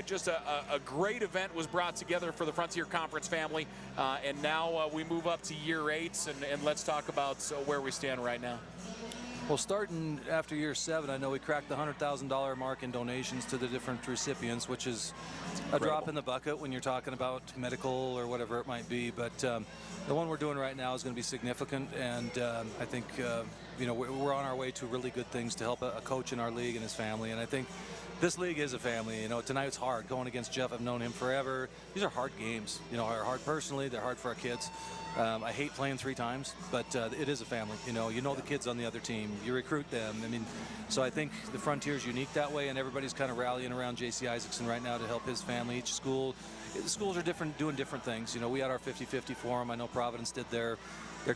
Just a great event was brought together for the Frontier Conference family, and now we move up to year 8, and let's talk about where we stand right now. Well, starting after year 7, I know we cracked the $100,000 mark in donations to the different recipients, which is a drop in the bucket when you're talking about medical or whatever it might be. But the one we're doing right now is going to be significant, and I think you know, we're on our way to really good things to help a coach in our league and his family. And I think this league is a family. You know, tonight's hard going against Jeff. I've known him forever. These are hard games. You know, they're hard personally. They're hard for our kids. I hate playing 3 times, but it is a family. You know the kids on the other team. You recruit them. I mean, so I think the Frontier is unique that way, and everybody's kind of rallying around J.C. Isaacson right now to help his family. Each school, the schools are different, doing different things. You know, we had our 50-50 forum. I know Providence did their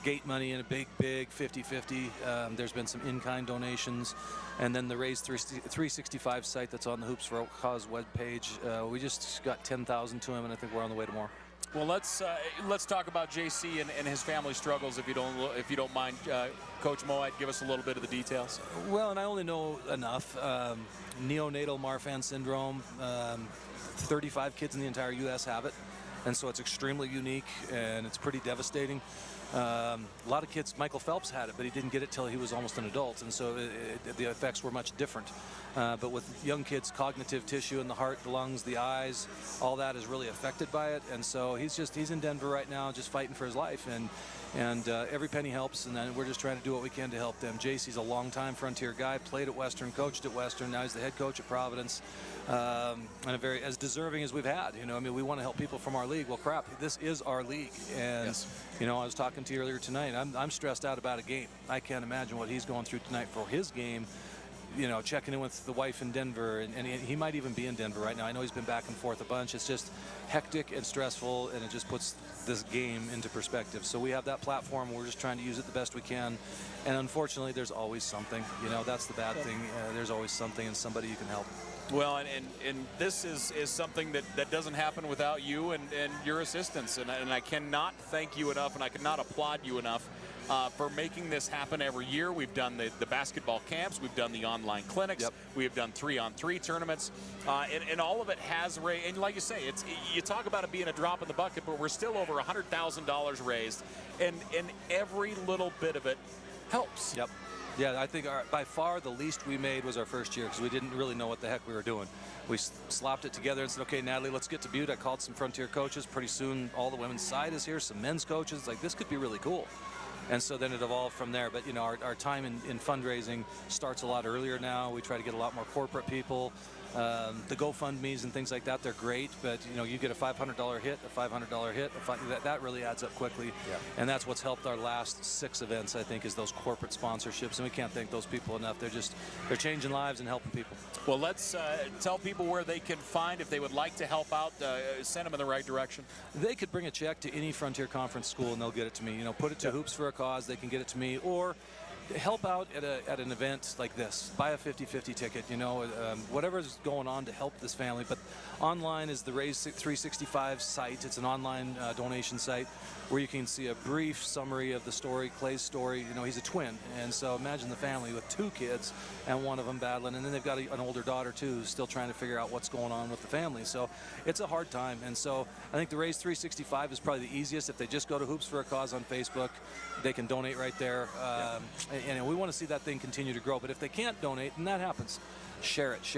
gate money in a big 50-50. There's been some in-kind donations. And then the Raise 365 site that's on the Hoops for a Cause webpage, we just got 10,000 to him, and I think we're on the way to more. Well, let's talk about JC and his family struggles, if you don't mind. Coach Moad, give us a little bit of the details. Well, and I only know enough. Neonatal Marfan syndrome. 35 kids in the entire U.S. have it, and so it's extremely unique and it's pretty devastating. A lot of kids, Michael Phelps had it, but he didn't get it till he was almost an adult, and so the effects were much different. But with young kids, cognitive tissue in the heart, the lungs, the eyes, all that is really affected by it. And so he's in Denver right now, just fighting for his life, and every penny helps. And then we're just trying to do what we can to help them. JC's a longtime Frontier guy, played at Western, coached at Western. Now he's the head coach at Providence, and as deserving as we've had. You know, I mean, we want to help people from our league. Well, crap, this is our league, and yes. You know, I was talking to you earlier tonight. I'm stressed out about a game. I can't imagine what he's going through tonight for his game. You know, checking in with the wife in Denver, and he might even be in Denver right now. I know he's been back and forth a bunch. It's just hectic and stressful, and it just puts this game into perspective. So we have that platform. We're just trying to use it the best we can. And unfortunately, there's always something. You know, that's the bad thing. There's always something and somebody you can help. Well, and this is something that doesn't happen without you and your assistance. And I cannot thank you enough, and I cannot applaud you enough for making this happen every year. We've done the basketball camps. We've done the online clinics. Yep. We have done 3-on-3 tournaments. And all of it has raised. And like you say, you talk about it being a drop in the bucket, but we're still over $100,000 raised. And every little bit of it helps. Yep. Yeah, I think by far the least we made was our first year, because we didn't really know what the heck we were doing. We slopped it together and said, okay, Natalie, let's get to Butte. I called some Frontier coaches. Pretty soon all the women's side is here, some men's coaches. Like, this could be really cool. And so then it evolved from there. But, you know, our time in fundraising starts a lot earlier now. We try to get a lot more corporate people. The GoFundMes and things like that, they're great, but you know, you get a $500 hit, a $500 hit, that really adds up quickly. Yeah. And that's what's helped our last 6 events, I think, is those corporate sponsorships, and we can't thank those people enough. They're changing lives and helping people. Well, let's tell people where they can find, if they would like to help out, send them in the right direction. They could bring a check to any Frontier Conference school and they'll get it to me. You know, put it to Hoops for a Cause, they can get it to me, or help out at an event like this. Buy a 50-50 ticket, you know, whatever's going on to help this family. But online is the Raise 365 site. It's an online donation site where you can see a brief summary of the story, Clay's story. You know, he's a twin, and so imagine the family with 2 kids and one of them battling, and then they've got an older daughter too who's still trying to figure out what's going on with the family. So it's a hard time, and so I think the Raise 365 is probably the easiest. If they just go to Hoops for a Cause on Facebook, they can donate right there. And we want to see that thing continue to grow. But if they can't donate, and that happens, share it,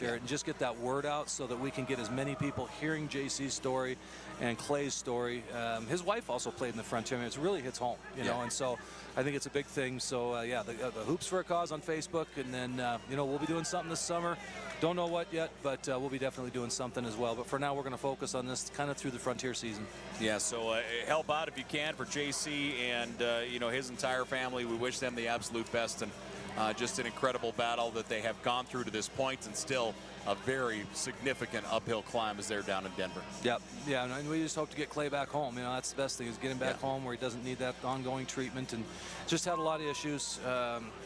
and just get that word out so that we can get as many people hearing JC's story and Clay's story. His wife also played in the Frontier. I mean, it really hits home, you know, and so I think it's a big thing. So, yeah, the Hoops for a Cause on Facebook, and then, you know, we'll be doing something this summer. Don't know what yet, but we'll be definitely doing something as well. But for now, we're going to focus on this kind of through the Frontier season. Yeah, so help out if you can for JC and, you know, his entire family. We wish them the absolute best, and just an incredible battle that they have gone through to this point, and still a very significant uphill climb as they're down in Denver. Yep. Yeah, and we just hope to get Clay back home. You know, that's the best thing, is get him back home where he doesn't need that ongoing treatment, and just had a lot of issues.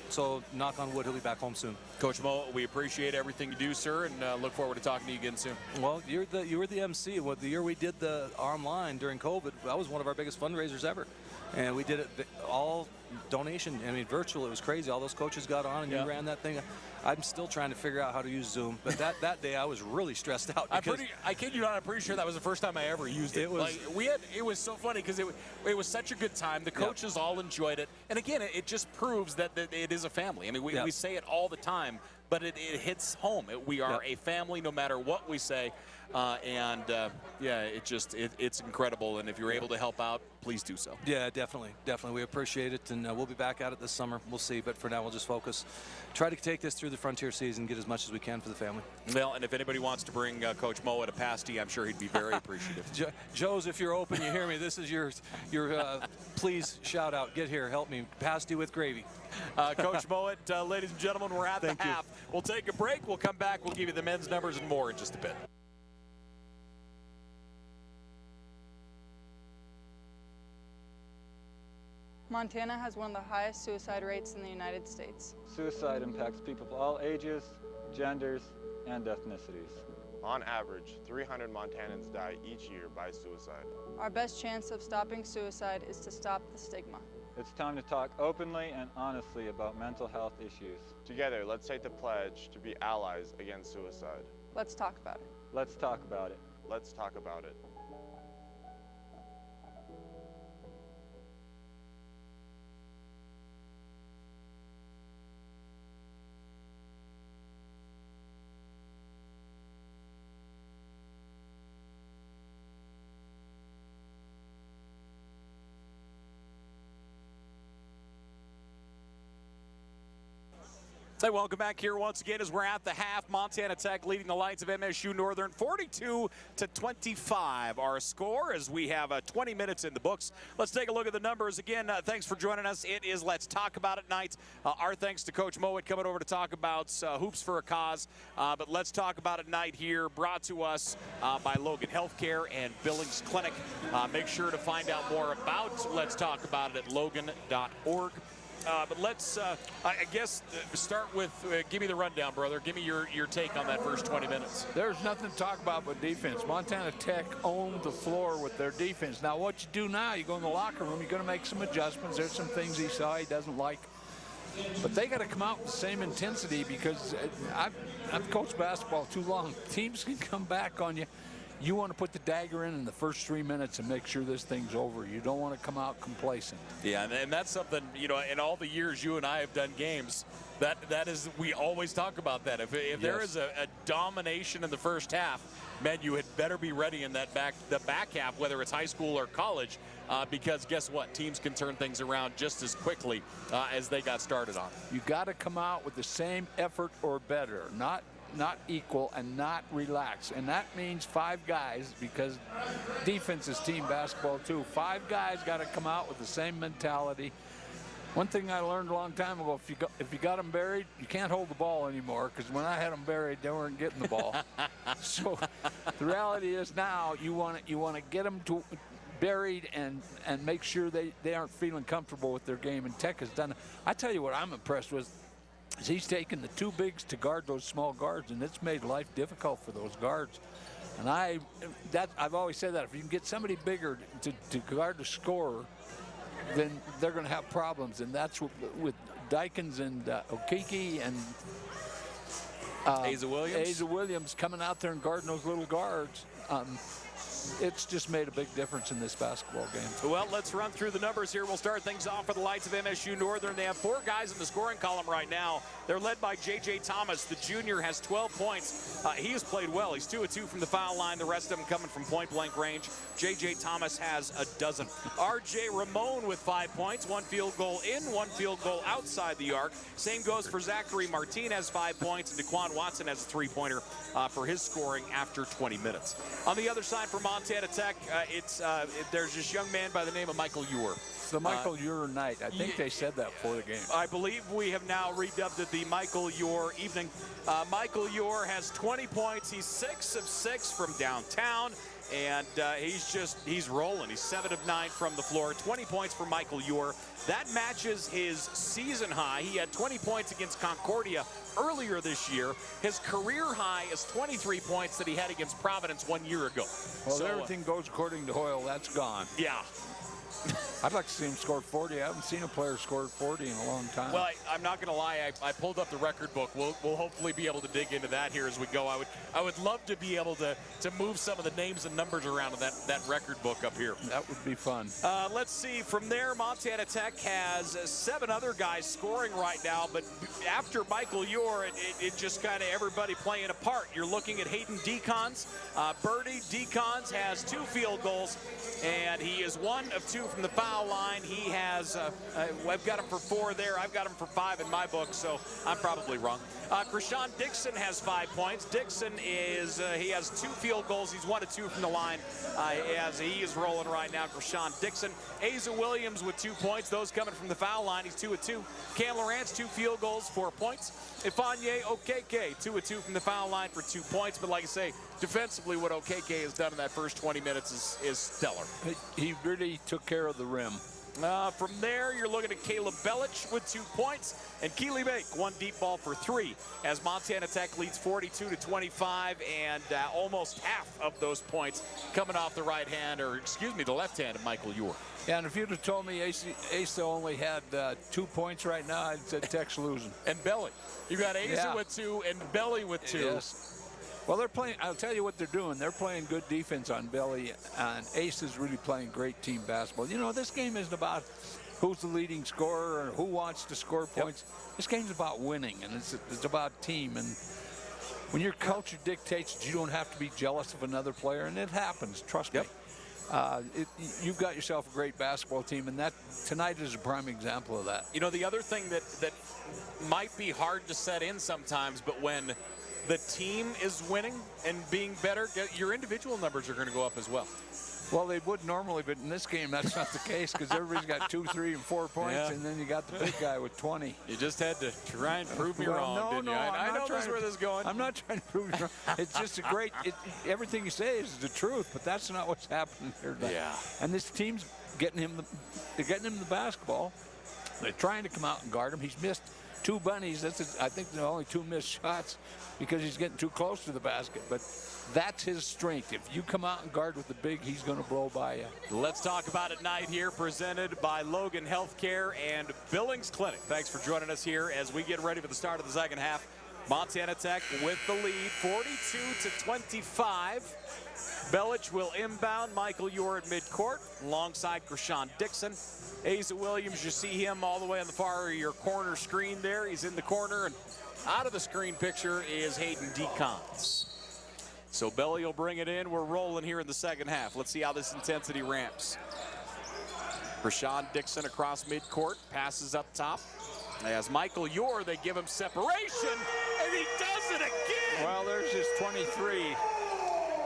So knock on wood, he'll be back home soon. Coach Mo, we appreciate everything you do, sir, and look forward to talking to you again soon. Well, you were the MC. The year we did the online during COVID, that was one of our biggest fundraisers ever. And we did it all donation. I mean, virtual. It was crazy. All those coaches got on, and you ran that thing. I'm still trying to figure out how to use Zoom. But that day, I was really stressed out. I kid you not, I'm pretty sure that was the first time I ever used it. It was so funny because it was such a good time. The coaches all enjoyed it. And again, it just proves that it is a family. I mean, we say it all the time, but it hits home. We are a family no matter what we say. Yeah, it's incredible. And if you're able to help out, please do so. Yeah, definitely. We appreciate it. And and we'll be back at it this summer. We'll see, but for now we'll just focus, try to take this through the Frontier season, get as much as we can for the family. Well, and if anybody wants to bring Coach Mo a pasty, I'm sure he'd be very appreciative. Joe's, if you're open, you hear me. This is your please shout out. Get here, help me. Pasty with gravy. Coach Mowat, ladies and gentlemen, we're at the half. We'll take a break. We'll come back. We'll give you the men's numbers and more in just a bit. Montana has one of the highest suicide rates in the United States. Suicide impacts people of all ages, genders, and ethnicities. On average, 300 Montanans die each year by suicide. Our best chance of stopping suicide is to stop the stigma. It's time to talk openly and honestly about mental health issues. Together, let's take the pledge to be allies against suicide. Let's talk about it. Let's talk about it. Let's talk about it. Say welcome back here once again as we're at the half. Montana Tech leading the Lions of MSU Northern 42-25. Our score as we have 20 minutes in the books. Let's take a look at the numbers again. Thanks for joining us. It is Let's Talk About It night. Our thanks to Coach Mowat coming over to talk about hoops for a cause. But Let's Talk About It night here brought to us by Logan Healthcare and Billings Clinic. Make sure to find out more about Let's Talk About It at logan.org. But let's, I guess, start with, give me the rundown, brother. Give me your take on that first 20 minutes. There's nothing to talk about but defense. Montana Tech owned the floor with their defense. Now, what you do now, you go in the locker room, you're going to make some adjustments. There's some things he saw he doesn't like. But they got to come out with the same intensity because I've coached basketball too long. Teams can come back on you. You want to put the dagger in the first 3 minutes and make sure this thing's over. You don't want to come out complacent. Yeah, and that's something, you know, in all the years you and I have done games, that is, we always talk about that. If yes, there is a domination in the first half, man, you had better be ready in the back half, whether it's high school or college, because guess what? Teams can turn things around just as quickly as they got started on. You got to come out with the same effort or better, not equal and not relax. And that means 5 guys, because defense is team basketball too. 5 guys got to come out with the same mentality. One thing I learned a long time ago, if you got them buried, you can't hold the ball anymore, because when I had them buried, they weren't getting the ball. So the reality is now you want to get them to buried and make sure they aren't feeling comfortable with their game. And Tech has done it. I tell you what I'm impressed with. He's taken the 2 bigs to guard those small guards, and it's made life difficult for those guards. And I've always said that if you can get somebody bigger to guard the scorer, then they're going to have problems. And that's with Dykens and Okeke and Asa Williams coming out there and guarding those little guards. It's just made a big difference in this basketball game. Well, let's run through the numbers here. We'll start things off for the Lights of MSU Northern. They have 4 guys in the scoring column right now. They're led by J.J. Thomas. The junior has 12 points. He has played well. He's 2 of 2 from the foul line. The rest of them coming from point-blank range. J.J. Thomas has a dozen. R.J. Ramon with 5 points. 1 field goal in, 1 field goal outside the arc. Same goes for Zachary Martinez, 5 points. And DeQuan Watson has a 3-pointer for his scoring after 20 minutes. On the other side for Montana Tech, there's this young man by the name of Michael Ure. The Michael Ure night. I think they said that before the game. I believe we have now redubbed it the Michael Ure evening. Michael Ure has 20 points. He's 6 of 6 from downtown. And he's rolling. He's 7 of 9 from the floor. 20 points for Michael Ure. That matches his season high. He had 20 points against Concordia earlier this year. His career high is 23 points that he had against Providence 1 year ago. Well, so, everything goes according to Hoyle. That's gone. Yeah. I'd like to see him score 40. I haven't seen a player score 40 in a long time. Well, I'm not going to lie. I pulled up the record book. We'll hopefully be able to dig into that here as we go. I would love to be able to move some of the names and numbers around in that record book up here. That would be fun. Let's see. From there, Montana Tech has 7 other guys scoring right now. But after Michael Ure, it just kind of everybody playing a part. You're looking at Hayden Decons. Birdie Decons has 2 field goals, and he is 1 of 2 from the foul foul line. He has, I've got him for 4 there. I've got him for 5 in my book, so I'm probably wrong. Krishan Dixon has 5 points. Dixon is, he has 2 field goals. He's 1 of 2 from the line as he is rolling right now. Krishan Dixon. Asa Williams with 2 points. Those coming from the foul line. He's 2 of 2. Cam Lawrence, 2 field goals, 4 points. Ifeanyi Okeke, 2 of 2 from the foul line for 2 points. But like I say, defensively, what Okeke has done in that first 20 minutes is stellar. He really took care of the rim. From there, you're looking at Caleb Belich with 2 points, and Keely Bake, 1 deep ball for 3, as Montana Tech leads 42-25, and almost half of those points coming off the right hand, or excuse me, the left hand of Michael Ure. Yeah, and if you'd have told me Asa only had 2 points right now, I'd said Tech's losing. And Belly. You got Asa with 2 and Belly with 2. Yes. Well, they're playing, I'll tell you what they're doing. They're playing good defense on Belly, and Ace is really playing great team basketball. You know, this game isn't about who's the leading scorer or who wants to score points. This game's about winning, and it's about team. And when your culture dictates that you don't have to be jealous of another player, and it happens, trust me. You've got yourself a great basketball team, and that tonight is a prime example of that. You know, the other thing that might be hard to set in sometimes, but when the team is winning and being better, your individual numbers are going to go up as well. Well, they would normally, but in this game, that's not the case because everybody's got 2, 3, and 4 points, and then you got the big guy with 20. You just had to try and prove me wrong, didn't you? I know this is where this is going. I'm not trying to prove you wrong. It's just a great, everything you say is the truth, but that's not what's happening here tonight. Yeah. And this team's getting him the basketball. They're trying to come out and guard him. He's missed 2 bunnies. I think there are only 2 missed shots because he's getting too close to the basket. But that's his strength. If you come out and guard with the big, he's going to blow by you. Let's talk about it night here, presented by Logan Healthcare and Billings Clinic. Thanks for joining us here as we get ready for the start of the second half. Montana Tech with the lead, 42-25. Belich will inbound. Michael Ure at midcourt alongside Krishan Dixon. Asa Williams, you see him all the way on the far of your corner screen there. He's in the corner, and out of the screen picture is Hayden Decons. So Belly will bring it in. We're rolling here in the second half. Let's see how this intensity ramps. Krishan Dixon across midcourt, passes up top. As Michael Ure, they give him separation, and he does it again. Well, there's his 23.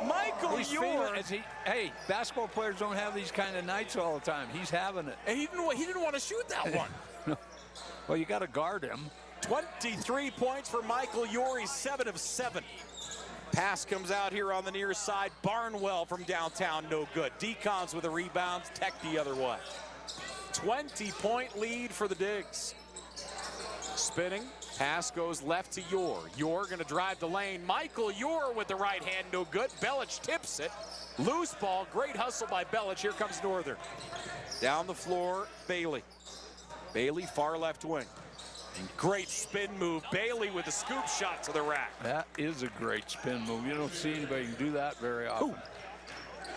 Michael Ure. Hey, basketball players don't have these kind of nights all the time. He's having it. And he didn't want to shoot that one. No. Well, you got to guard him. 23 points for Michael Ure. He's 7 of 7. Pass comes out here on the near side. Barnwell from downtown, no good. Decons with a rebound. Tech the other way. 20-point lead for the Digs. Spinning. Pass goes left to Ure. Ure going to drive the lane. Michael Ure with the right hand, no good. Belich tips it. Loose ball. Great hustle by Belich. Here comes Northern. Down the floor, Bailey. Bailey, far left wing. And great spin move. Bailey with a scoop shot to the rack. That is a great spin move. You don't see anybody do that very often. Ooh.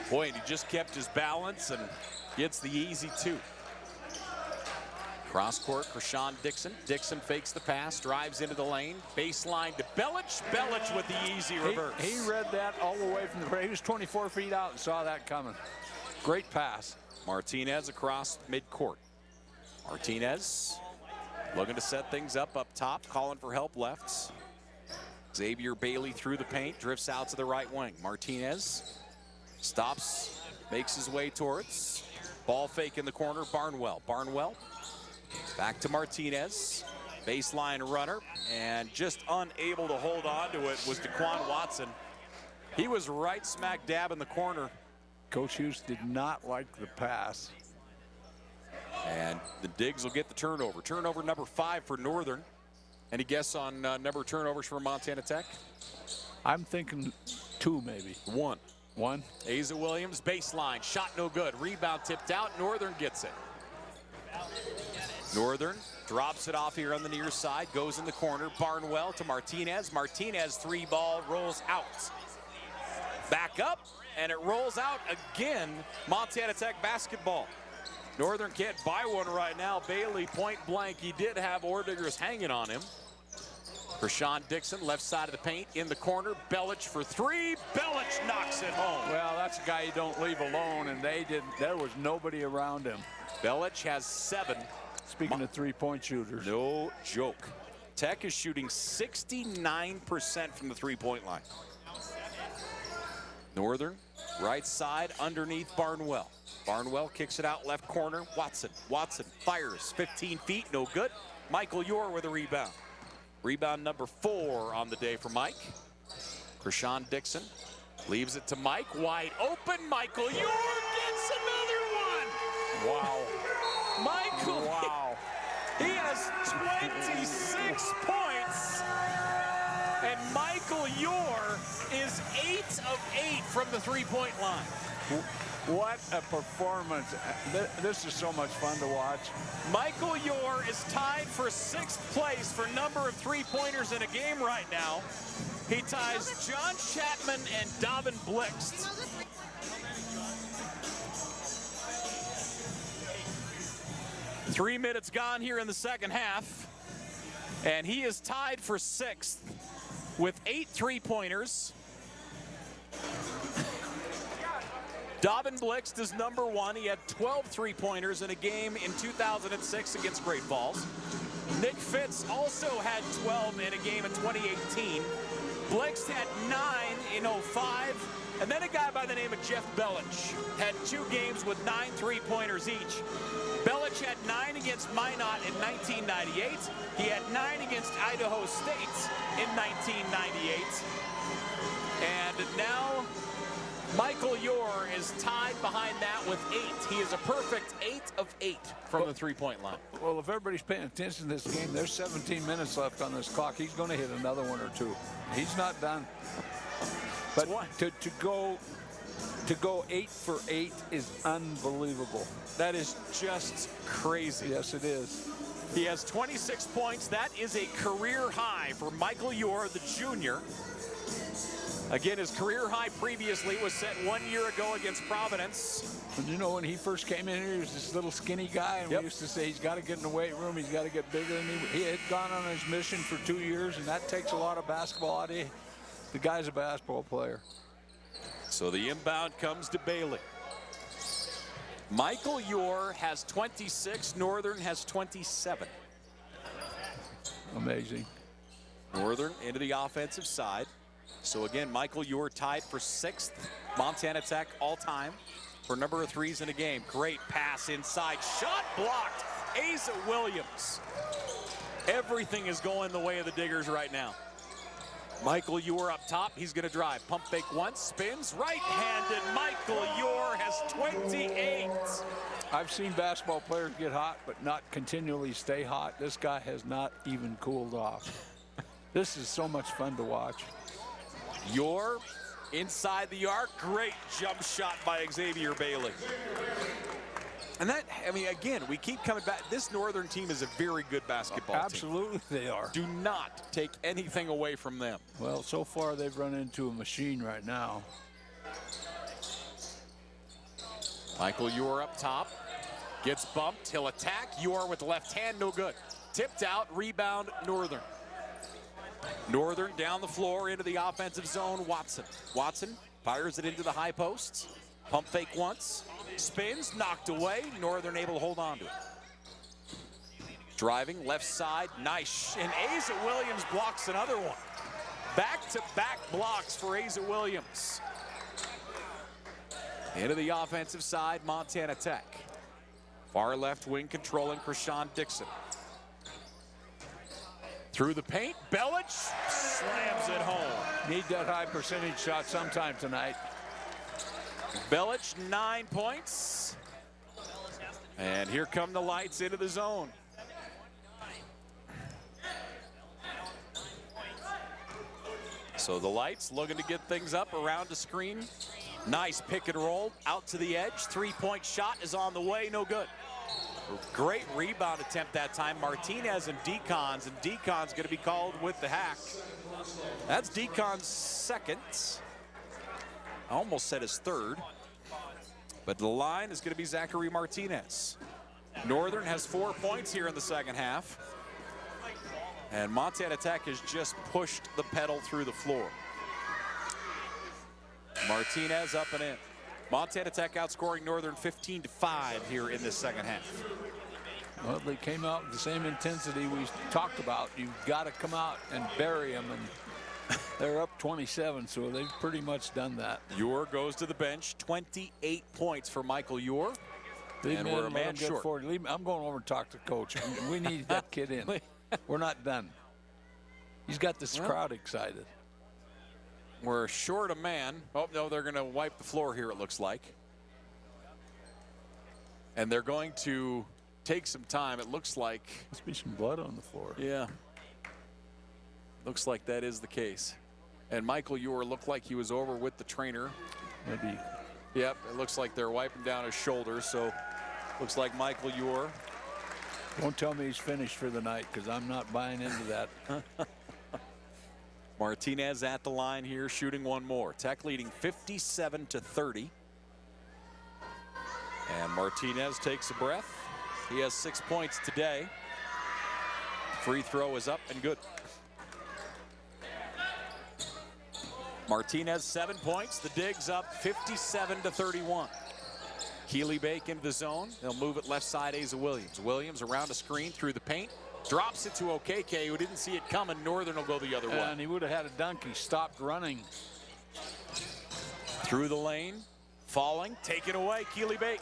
Boy, and he just kept his balance and gets the easy 2. Cross court, Krishan Dixon. Dixon fakes the pass, drives into the lane. Baseline to Belich. Belich with the easy reverse. He read that all the way from the break. He was 24 feet out and saw that coming. Great pass. Martinez across midcourt. Martinez looking to set things up top, calling for help left. Xavier Bailey through the paint, drifts out to the right wing. Martinez stops, makes his way towards. Ball fake in the corner, Barnwell. Barnwell back to Martinez. Baseline runner, and just unable to hold on to it was DeQuan Watson. He was right smack dab in the corner. Coach Hughes did not like the pass. And the Digs will get the turnover. Turnover number 5 for Northern. Any guess on number of turnovers for Montana Tech? I'm thinking 2 maybe. 1. 1. Asa Williams, baseline, shot no good. Rebound tipped out, Northern gets it. Northern drops it off here on the near side, goes in the corner. Barnwell to Martinez. Martinez 3-ball, rolls out. Back up, and it rolls out again. Montana Tech basketball. Northern can't buy one right now. Bailey point blank. He did have Ordegers hanging on him. Krishan Dixon, left side of the paint, in the corner. Belich for 3. Belich knocks it home. Well, that's a guy you don't leave alone, and they didn't. There was nobody around him. Belic has 7. Speaking of three-point shooters. No joke. Tech is shooting 69% from the three-point line. Northern, right side, underneath Barnwell. Barnwell kicks it out left corner. Watson fires 15 feet, no good. Michael Ure with a rebound. Rebound number 4 on the day for Mike. Krishan Dixon leaves it to Mike, wide open. Michael Ure gets another one. Wow. Michael, wow. He has 26 points. And Michael Ure is 8 of 8 from the three-point line. What a performance. This is so much fun to watch. Michael Ure is tied for 6th place for number of three-pointers in a game right now. He ties John Chapman and Dobbin Blixt. Three minutes gone here in the second half. And he is tied for 6th with 8 three-pointers. Dobbin Blixt is number 1. He had 12 three-pointers in a game in 2006 against Great Falls. Nick Fitz also had 12 in a game in 2018. Blixt had 9 in 05. And then a guy by the name of Jeff Belic had 2 games with 9 three-pointers each. Belic had 9 against Minot in 1998. He had 9 against Idaho State in 1998. And now Michael Ure is tied behind that with 8. He is a perfect 8 of 8 from the three-point line. Well, if everybody's paying attention to this game, there's 17 minutes left on this clock. He's going to hit another one or 2. He's not done. But to go 8 for 8 is unbelievable. That is just crazy. Yes, it is. He has 26 points. That is a career high for Michael Ure, the junior. Again, his career high previously was set 1 year ago against Providence. And you know, when he first came in here, he was this little skinny guy, and we used to say he's got to get in the weight room, he's got to get bigger. And he had gone on his mission for 2 years, and that takes a lot of basketball out of you. The guy's a basketball player. So the inbound comes to Bailey. Michael Ure has 26, Northern has 27. Amazing. Northern into the offensive side. So again, Michael Ure tied for 6th Montana Tech all-time for number of threes in a game. Great pass inside, shot blocked. Asa Williams. Everything is going the way of the Diggers right now. Michael Ure up top, he's gonna drive. Pump fake once, spins, right-handed. Michael Ure has 28. I've seen basketball players get hot, but not continually stay hot. This guy has not even cooled off. This is so much fun to watch. Ure inside the arc, great jump shot by Xavier Bailey. And that, I mean, again, we keep coming back. This Northern team is a very good basketball team. Absolutely, they are. Do not take anything away from them. Well, so far they've run into a machine right now. Michael Ure up top, gets bumped, he'll attack. Ure with the left hand, no good. Tipped out, rebound, Northern. Northern down the floor into the offensive zone, Watson. Watson fires it into the high posts. Pump fake once, spins, knocked away. Northern able to hold on to it. Driving left side, nice. And Asa Williams blocks another one. Back-to-back blocks for Asa Williams. Into the offensive side, Montana Tech. Far left wing controlling Krishan Dixon. Through the paint, Belic slams it home. Need that high percentage shot sometime tonight. Belic, 9 points. And here come the lights into the zone. So the lights looking to get things up around the screen. Nice pick and roll out to the edge. Three-point shot is on the way, no good. Great rebound attempt that time. Martinez and Deacons, and Deacons going to be called with the hack. That's Deacon's 2nd. I almost said his 3rd. But the line is going to be Zachary Martinez. Northern has 4 points here in the second half. And Montana Tech has just pushed the pedal through the floor. Martinez up and in. Montana Tech outscoring Northern 15-5 here in this second half. Well, they came out with the same intensity we talked about. You've got to come out and bury them, and they're up 27, so they've pretty much done that. Ure goes to the bench. 28 points for Michael Ure. And we're a man short. I'm going over and talk to coach. We need that kid in. We're not done. He's got this crowd excited. We're short a man. Oh, no, they're going to wipe the floor here, it looks like. And they're going to take some time. It looks like. Must be some blood on the floor. Yeah. Looks like that is the case. And Michael Ure looked like he was over with the trainer. Maybe. Yep, it looks like they're wiping down his shoulders. So looks like Michael Ure. Don't tell me he's finished for the night, because I'm not buying into that. Martinez at the line here, shooting one more. Tech leading 57-30. And Martinez takes a breath. He has 6 points today. Free throw is up and good. Martinez 7 points. The dig's up 57-31. Keely Bake into the zone. They'll move it left side. Asa Williams. Williams around a screen through the paint. Drops it to Okeke, who didn't see it coming. Northern will go the other way. And he would have had a dunk. He stopped running. Through the lane. Falling. Taken away. Keely Bake.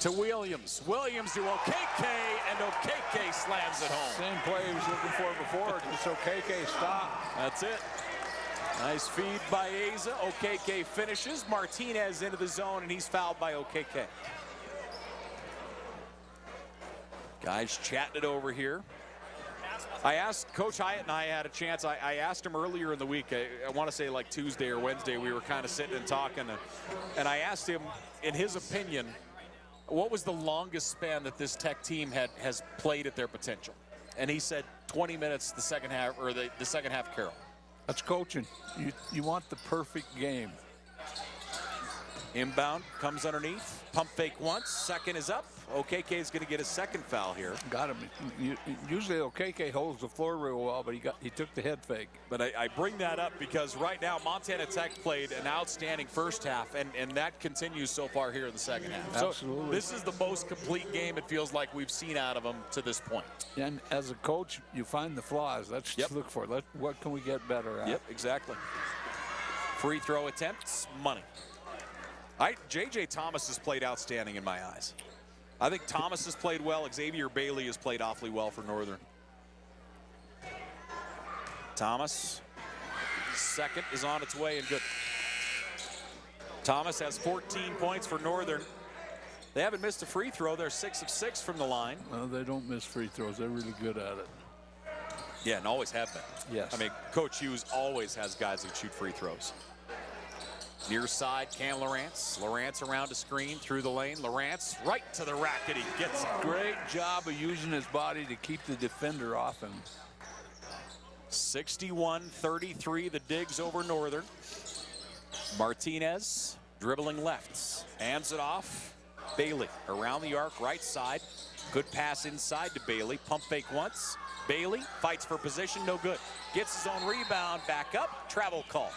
To Williams. Williams to Okeke, and Okeke slams it home. Same play he was looking for before. Just Okeke stop. That's it. Nice feed by Asa. Okeke finishes. Martinez into the zone, and he's fouled by Okeke. Guys chatting it over here. I asked Coach Hyatt, and I had a chance. I asked him earlier in the week. I want to say like Tuesday or Wednesday. We were kind of sitting and talking, and I asked him, in his opinion, what was the longest span that this Tech team has played at their potential? And he said 20 minutes the second half, or the second half, Carroll. That's coaching. You want the perfect game. Inbound comes underneath. Pump fake once. Second is up. Okeke is going to get a second foul here. Got him. Usually Okeke holds the floor real well, but he took the head fake. But I bring that up because right now Montana Tech played an outstanding first half, and that continues so far here in the second half. Absolutely. So this is the most complete game it feels like we've seen out of them to this point. And as a coach, you find the flaws. Let's look for it. What can we get better at? Yep, exactly. Free throw attempts, money. J.J. Thomas has played outstanding in my eyes. I think Thomas has played well. Xavier Bailey has played awfully well for Northern. Thomas, second is on its way and good. Thomas has 14 points for Northern. They haven't missed a free throw. They're 6 of 6 from the line. Well, they don't miss free throws. They're really good at it. Yeah, and always have been. Yes. I mean, Coach Hughes always has guys that shoot free throws. Near side, Cam Lawrence. Lawrence around a screen, through the lane. Lawrence right to the rack, and he gets it. Great job of using his body to keep the defender off him. 61-33, the digs over Northern. Martinez dribbling left. Hands it off. Bailey around the arc, right side. Good pass inside to Bailey. Pump fake once. Bailey fights for position, no good. Gets his own rebound, back up. Travel call.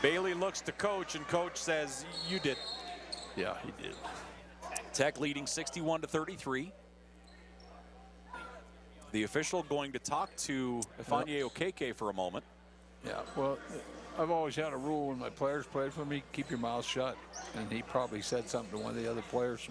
Bailey looks to coach, and coach says, you did. Yeah, he did. Tech leading 61-33. The official going to talk to Ifeanyi Okeke for a moment. Yeah, well, I've always had a rule when my players played for me, keep your mouth shut. And he probably said something to one of the other players.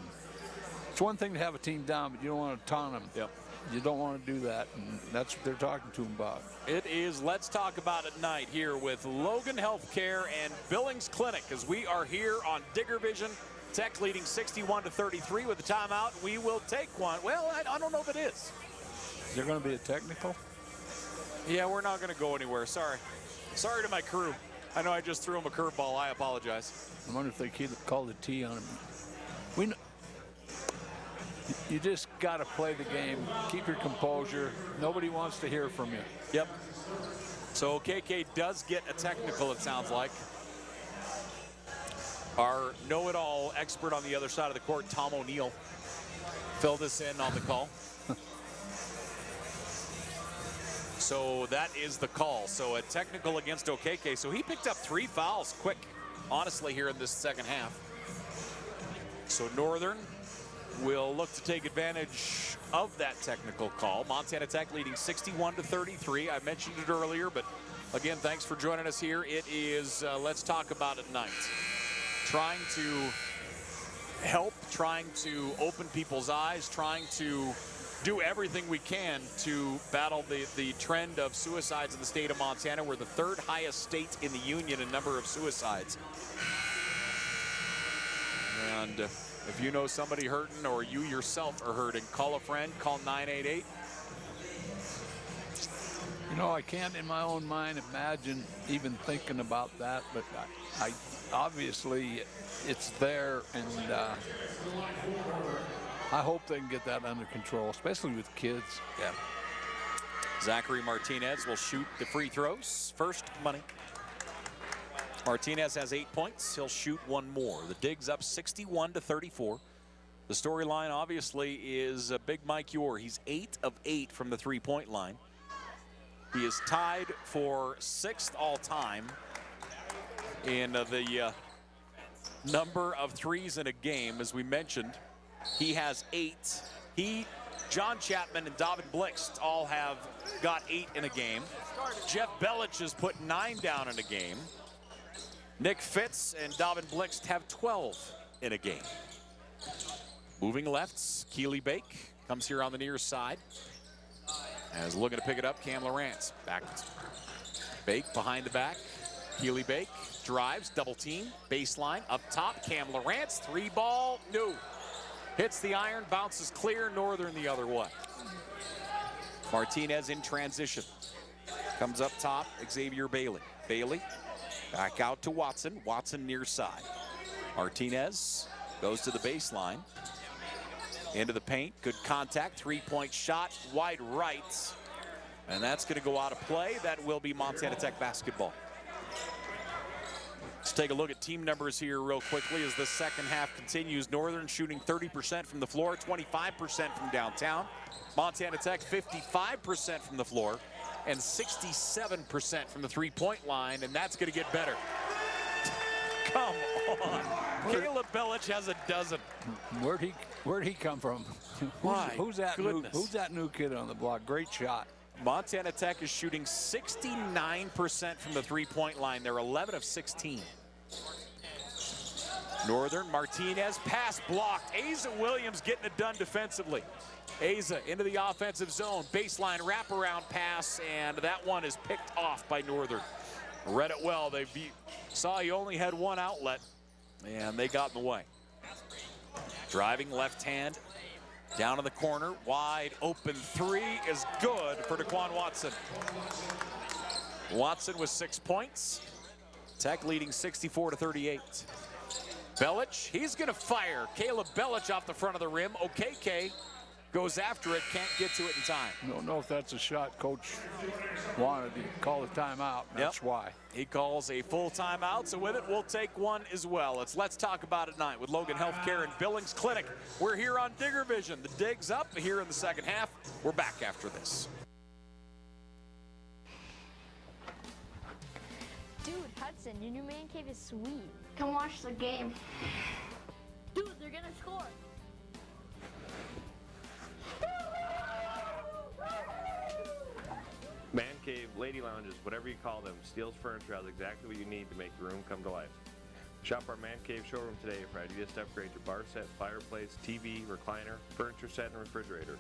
It's one thing to have a team down, but you don't want to taunt them. Yep. You don't want to do that, and that's what they're talking to him about. It is Let's Talk About It night here with Logan Healthcare and Billings Clinic, as we are here on Digger Vision. Tech leading 61-33 with the timeout. We will take one. Well, I don't know if it is. Is there going to be a technical? Yeah, we're not going to go anywhere. Sorry. Sorry to my crew. I know I just threw him a curveball. I apologize. I wonder if they called a T on him. We know. You just got to play the game. Keep your composure. Nobody wants to hear from you. Yep. So KK does get a technical, it sounds like. Our know-it-all expert on the other side of the court, Tom O'Neill, filled us in on the call. So that is the call. So a technical against Okeke. So he picked up 3 fouls quick, honestly, here in this second half. So Northern will look to take advantage of that technical call. Montana Tech leading 61-33. I mentioned it earlier, but again, thanks for joining us here. It is Let's Talk About It night. Trying to help, trying to open people's eyes, trying to do everything we can to battle the trend of suicides in the state of Montana. We're the 3rd highest state in the union in number of suicides. And if you know somebody hurting or you yourself are hurting, call a friend, call 988. You know, I can't in my own mind imagine even thinking about that, but I obviously it's there, and I hope they can get that under control, especially with kids. Yeah. Zachary Martinez will shoot the free throws. First money. Martinez has 8 points. He'll shoot 1 more. The Digs up 61-34. The storyline obviously is Big Mike Ure. He's 8 of 8 from the 3-point line. He is tied for 6th all time in the number of threes in a game. As we mentioned, he has 8. John Chapman and David Blixt all have got 8 in a game. Jeff Belich has put 9 down in a game. Nick Fitz and David Blixt have 12 in a game. Moving lefts, Keely Bake comes here on the near side. As looking to pick it up, Cam Lawrence. Back, Bake behind the back. Keely Bake drives, double team, baseline, up top, Cam Lawrence, 3-ball, no. Hits the iron, bounces clear, Northern the other way. Martinez in transition. Comes up top, Xavier Bailey. Bailey back out to Watson. Watson near side. Martinez goes to the baseline. Into the paint, good contact, 3-point shot, wide right. And that's gonna go out of play. That will be Montana Tech basketball. Let's take a look at team numbers here real quickly as the second half continues. Northern shooting 30% from the floor, 25% from downtown. Montana Tech 55% from the floor and 67% from the 3-point line, and that's gonna get better. Come on. Caleb Belich has a dozen. Where'd he come from? Who's that new kid on the block? Great shot. Montana Tech is shooting 69% from the 3-point line. They're 11 of 16. Northern, Martinez, pass blocked. Asa Williams getting it done defensively. Asa into the offensive zone, baseline wraparound pass, and that one is picked off by Northern. Read it well. They saw he only had one outlet, and they got in the way. Driving left hand, down in the corner, wide open 3 is good for Daquan Watson. Watson with 6 points. Tech leading 64-38. Belich, he's gonna fire. Caleb Belich off the front of the rim. Okeke goes after it, can't get to it in time. Don't know if that's a shot coach wanted to call a timeout. That's why. He calls a full timeout, so with it, we'll take one as well. Let's Talk About It night with Logan Healthcare and Billings Clinic. We're here on Digger Vision. The Dig's up here in the second half. We're back after this. Dude, Hudson, your new man cave is sweet. Come watch the game. Dude, they're gonna score. Man cave, lady lounges, whatever you call them, Steele's Furniture has exactly what you need to make your room come to life. Shop our Man Cave showroom today for ideas to upgrade your bar set, fireplace, TV, recliner, furniture set, and refrigerator.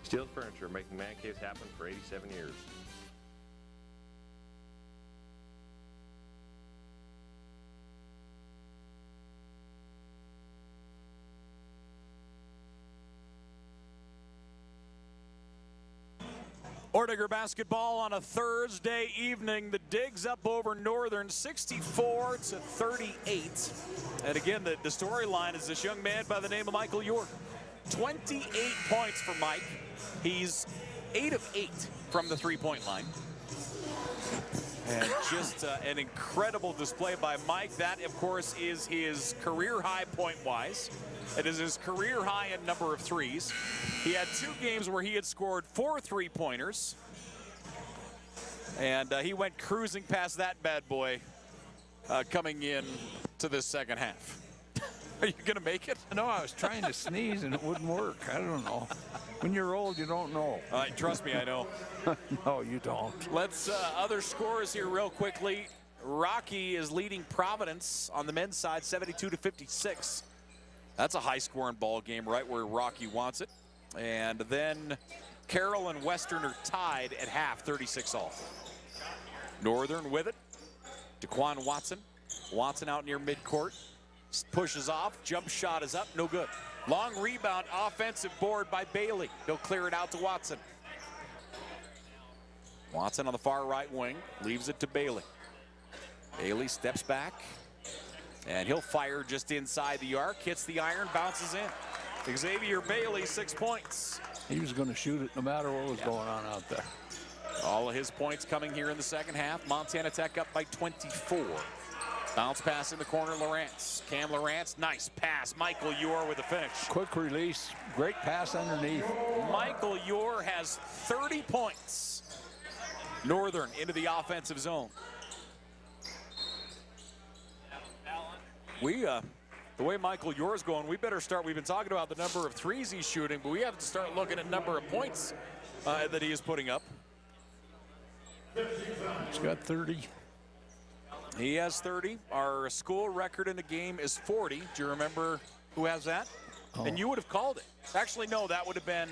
Steele's Furniture, making man caves happen for 87 years. Ordigger basketball on a Thursday evening. The Digs up over Northern 64-38. And again, the storyline is this young man by the name of Michael York. 28 points for Mike. He's 8 of 8 from the 3-point line. And just an incredible display by Mike. That, of course, is his career high point-wise. It is his career high in number of threes. He had 2 games where he had scored 4 3-pointers. And he went cruising past that bad boy coming in to this second half. Are you going to make it? No, I was trying to sneeze and it wouldn't work. I don't know. When you're old, you don't know. Trust me, I know. No, you don't. Let's other scores here real quickly. Rocky is leading Providence on the men's side, 72-56. That's a high-scoring ball game, right where Rocky wants it. And then Carroll and Western are tied at half, 36-all. Northern with it. DeQuan Watson. Watson out near midcourt. Pushes off. Jump shot is up. No good. Long rebound. Offensive board by Bailey. He'll clear it out to Watson. Watson on the far right wing. Leaves it to Bailey. Bailey steps back. And he'll fire just inside the arc. Hits the iron. Bounces in. Xavier Bailey, 6 points. He was going to shoot it no matter what was going on out there. All of his points coming here in the second half. Montana Tech up by 24. Bounce pass in the corner, Lawrence. Cam Lawrence, nice pass. Michael Ure with the finish. Quick release, great pass underneath. Michael Ure has 30 points. Northern into the offensive zone. The way Michael Ure's going, we better start. We've been talking about the number of threes he's shooting, but we have to start looking at number of points that he is putting up. He's got 30. He has 30. Our school record in the game is 40. Do you remember who has that? Oh. And you would have called it. Actually, no, that would have been,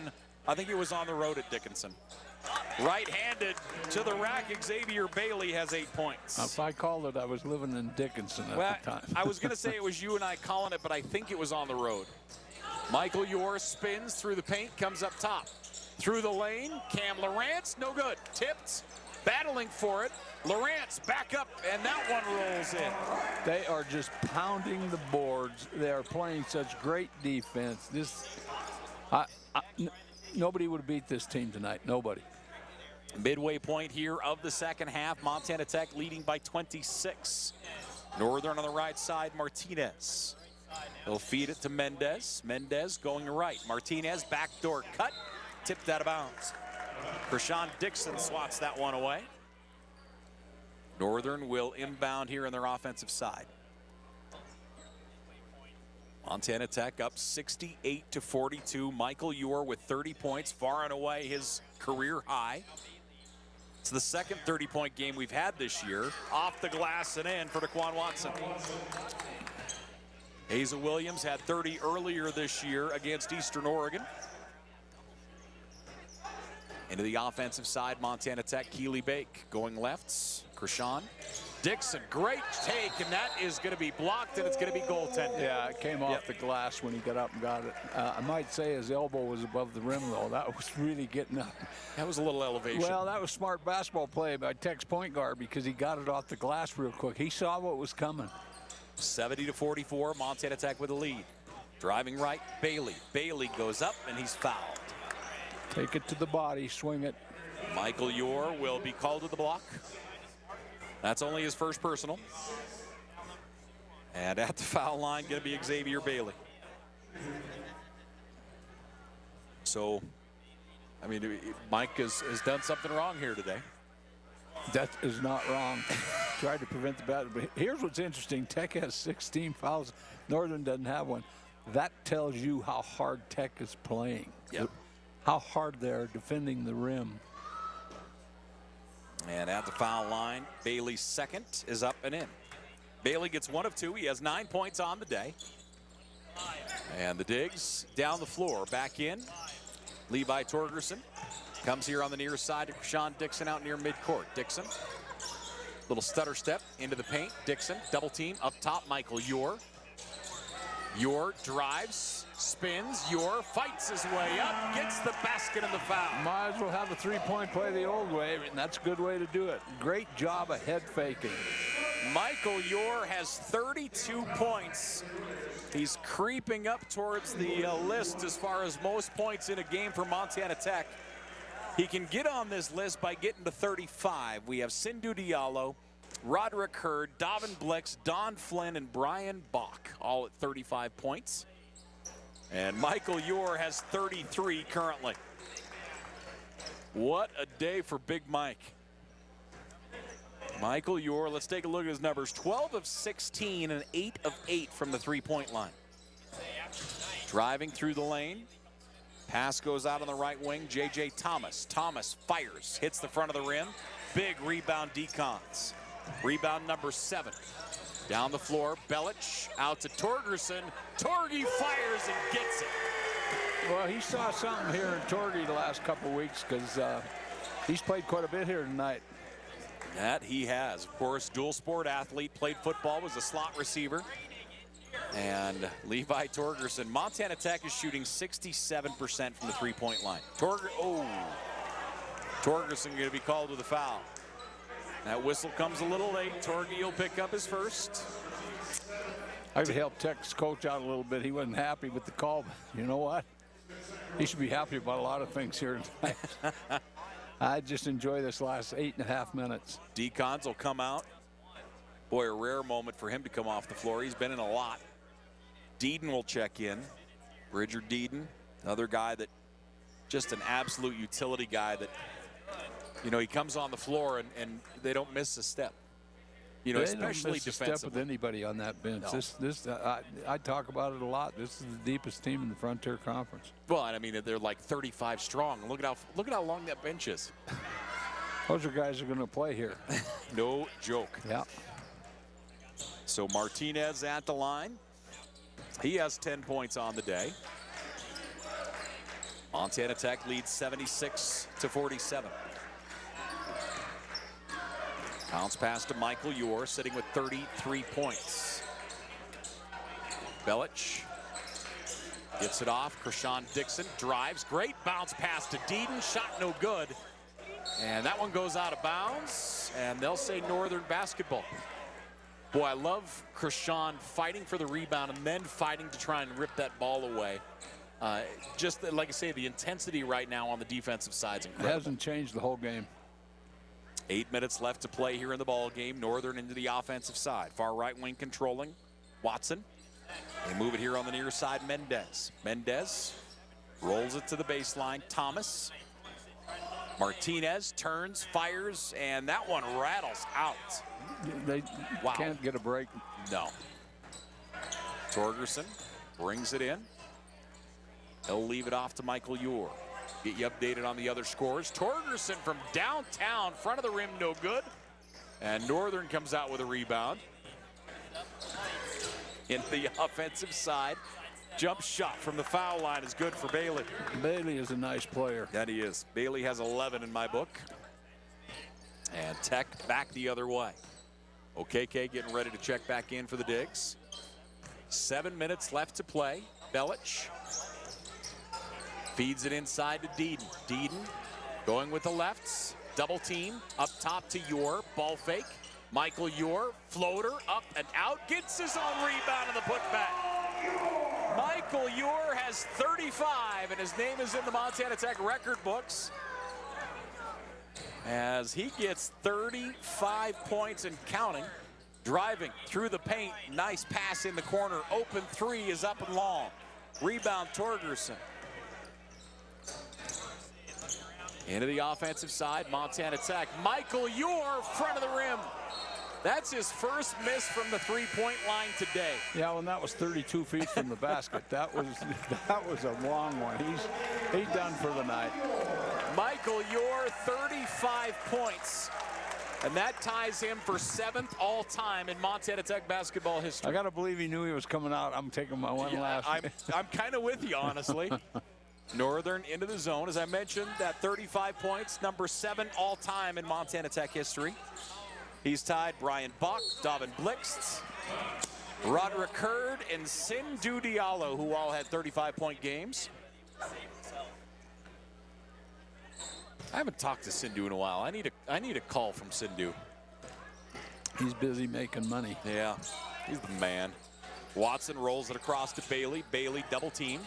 I think it was on the road at Dickinson. Right-handed to the rack, Xavier Bailey has 8 points. If I called it, I was living in Dickinson at the time. I was going to say it was you and I calling it, but I think it was on the road. Michael Ure spins through the paint, comes up top. Through the lane, Cam Lawrence, no good. Tipped, battling for it. Lawrence back up, and that one rolls in. They are just pounding the boards. They are playing such great defense. Nobody would have beat this team tonight. Nobody. Midway point here of the second half. Montana Tech leading by 26. Northern on the right side, Martinez. He'll feed it to Mendez. Mendez going right. Martinez, backdoor cut. Tipped out of bounds. Krishan Dixon swats that one away. Northern will inbound here on their offensive side. Montana Tech up 68-42. Michael Ure with 30 points, far and away his career high. It's the second 30-point game we've had this year. Off the glass and in for DeQuan Watson. Hazel Williams had 30 earlier this year against Eastern Oregon. Into the offensive side, Montana Tech, Keely Bake going lefts. Krishan Dixon, great take, and that is going to be blocked, and it's going to be goaltending. Yeah, it came off the glass when he got up and got it. I might say his elbow was above the rim, though. That was really getting up. That was a little elevation. Well, that was smart basketball play by Tech's point guard because he got it off the glass real quick. He saw what was coming. 70-44, Montana Tech with a lead. Driving right, Bailey. Bailey goes up, and he's fouled. Take it to the body, swing it. Michael Ure will be called to the block. That's only his first personal. And at the foul line, going to be Xavier Bailey. So, I mean, Mike has done something wrong here today. That is not wrong. Tried to prevent the bad. But here's what's interesting. Tech has 16 fouls. Northern doesn't have one. That tells you how hard Tech is playing. Yep. How hard they're defending the rim. And at the foul line, Bailey's second is up and in. Bailey gets 1 of 2. He has 9 points on the day. And the digs down the floor. Back in. Levi Torgerson comes here on the near side to Krishan Dixon out near midcourt. Dixon, little stutter step into the paint. Dixon, double team up top, Michael Ure. Ure drives, spins. Ure fights his way up, gets the basket and the foul. Might as well have a three-point play the old way, and that's a good way to do it. Great job of head faking. Michael Ure has 32 points. He's creeping up towards the list as far as most points in a game for Montana Tech. He can get on this list by getting to 35. We have Sindhu Diallo, Roderick Hurd, Davin Blix, Don Flynn, and Brian Bach, all at 35 points. And Michael Ure has 33 currently. What a day for Big Mike. Michael Ure, let's take a look at his numbers. 12 of 16 and 8 of 8 from the three-point line. Driving through the lane. Pass goes out on the right wing. J.J. Thomas. Thomas fires, hits the front of the rim. Big rebound, Decons. Rebound number 7. Down the floor, Belic out to Torgerson. Torgy fires and gets it. Well, he saw something here in Torgy the last couple weeks because he's played quite a bit here tonight. That he has. Of course, dual sport athlete, played football, was a slot receiver. And Levi Torgerson. Montana Tech is shooting 67% from the three-point line. Torgerson going to be called with a foul. That whistle comes a little late. Torgy will pick up his first. I could help Tech's coach out a little bit. He wasn't happy with the call. But you know what? He should be happy about a lot of things here tonight. I just enjoy this last 8.5 minutes. Decons will come out. Boy, a rare moment for him to come off the floor. He's been in a lot. Deedon will check in. Bridger Deedon, another guy that just an absolute utility guy that, you know, he comes on the floor and they don't miss a step. You know, they especially don't miss a step with anybody on that bench. No. I talk about it a lot. This is the deepest team in the Frontier Conference. Well, and I mean, they're like 35 strong. Look at how long that bench is. Those are guys who are going to play here. No joke. Yeah. So Martinez at the line. He has 10 points on the day. Montana Tech leads 76-47. Bounce pass to Michael Ure, sitting with 33 points. Belic gets it off. Krishan Dixon drives. Great bounce pass to Deedon. Shot no good. And that one goes out of bounds. And they'll say Northern basketball. Boy, I love Krishan fighting for the rebound and then fighting to try and rip that ball away. Just like I say, the intensity right now on the defensive side is incredible. It hasn't changed the whole game. 8 minutes left to play here in the ball game. Northern into the offensive side. Far right wing controlling. Watson. They move it here on the near side. Mendez. Mendez rolls it to the baseline. Thomas. Martinez turns, fires, and that one rattles out. They can't get a break. No. Torgerson brings it in. He'll leave it off to Michael Ure. Get you updated on the other scores. Torgerson from downtown, front of the rim, no good. And Northern comes out with a rebound. In the offensive side, jump shot from the foul line is good for Bailey. Bailey is a nice player. That he is. Bailey has 11 in my book. And Tech back the other way. OKK getting ready to check back in for the Digs. 7 minutes left to play. Belic feeds it inside to Deedon. Deedon going with the lefts. Double team up top to Ure. Ball fake. Michael Ure, floater up and out. Gets his own rebound in the putback. Michael Ure has 35, and his name is in the Montana Tech record books as he gets 35 points and counting. Driving through the paint, nice pass in the corner. Open three is up and long. Rebound Torgerson. Into the offensive side, Montana Tech. Michael Ure, front of the rim. That's his first miss from the three-point line today. Yeah, well, that was 32 feet from the basket. That was a long one. He's done for the night. Michael Ure, 35 points. And that ties him for 7th all-time in Montana Tech basketball history. I got to believe he knew he was coming out. I'm taking my one last. I'm kind of with you, honestly. Northern into the zone. As I mentioned, that 35 points, number 7 all-time in Montana Tech history. He's tied Brian Buck, Davin Blixt, Roderick Hurd, and Sindhu Diallo, who all had 35-point games. I haven't talked to Sindhu in a while. I need a call from Sindhu. He's busy making money. Yeah, he's the man. Watson rolls it across to Bailey. Bailey double team.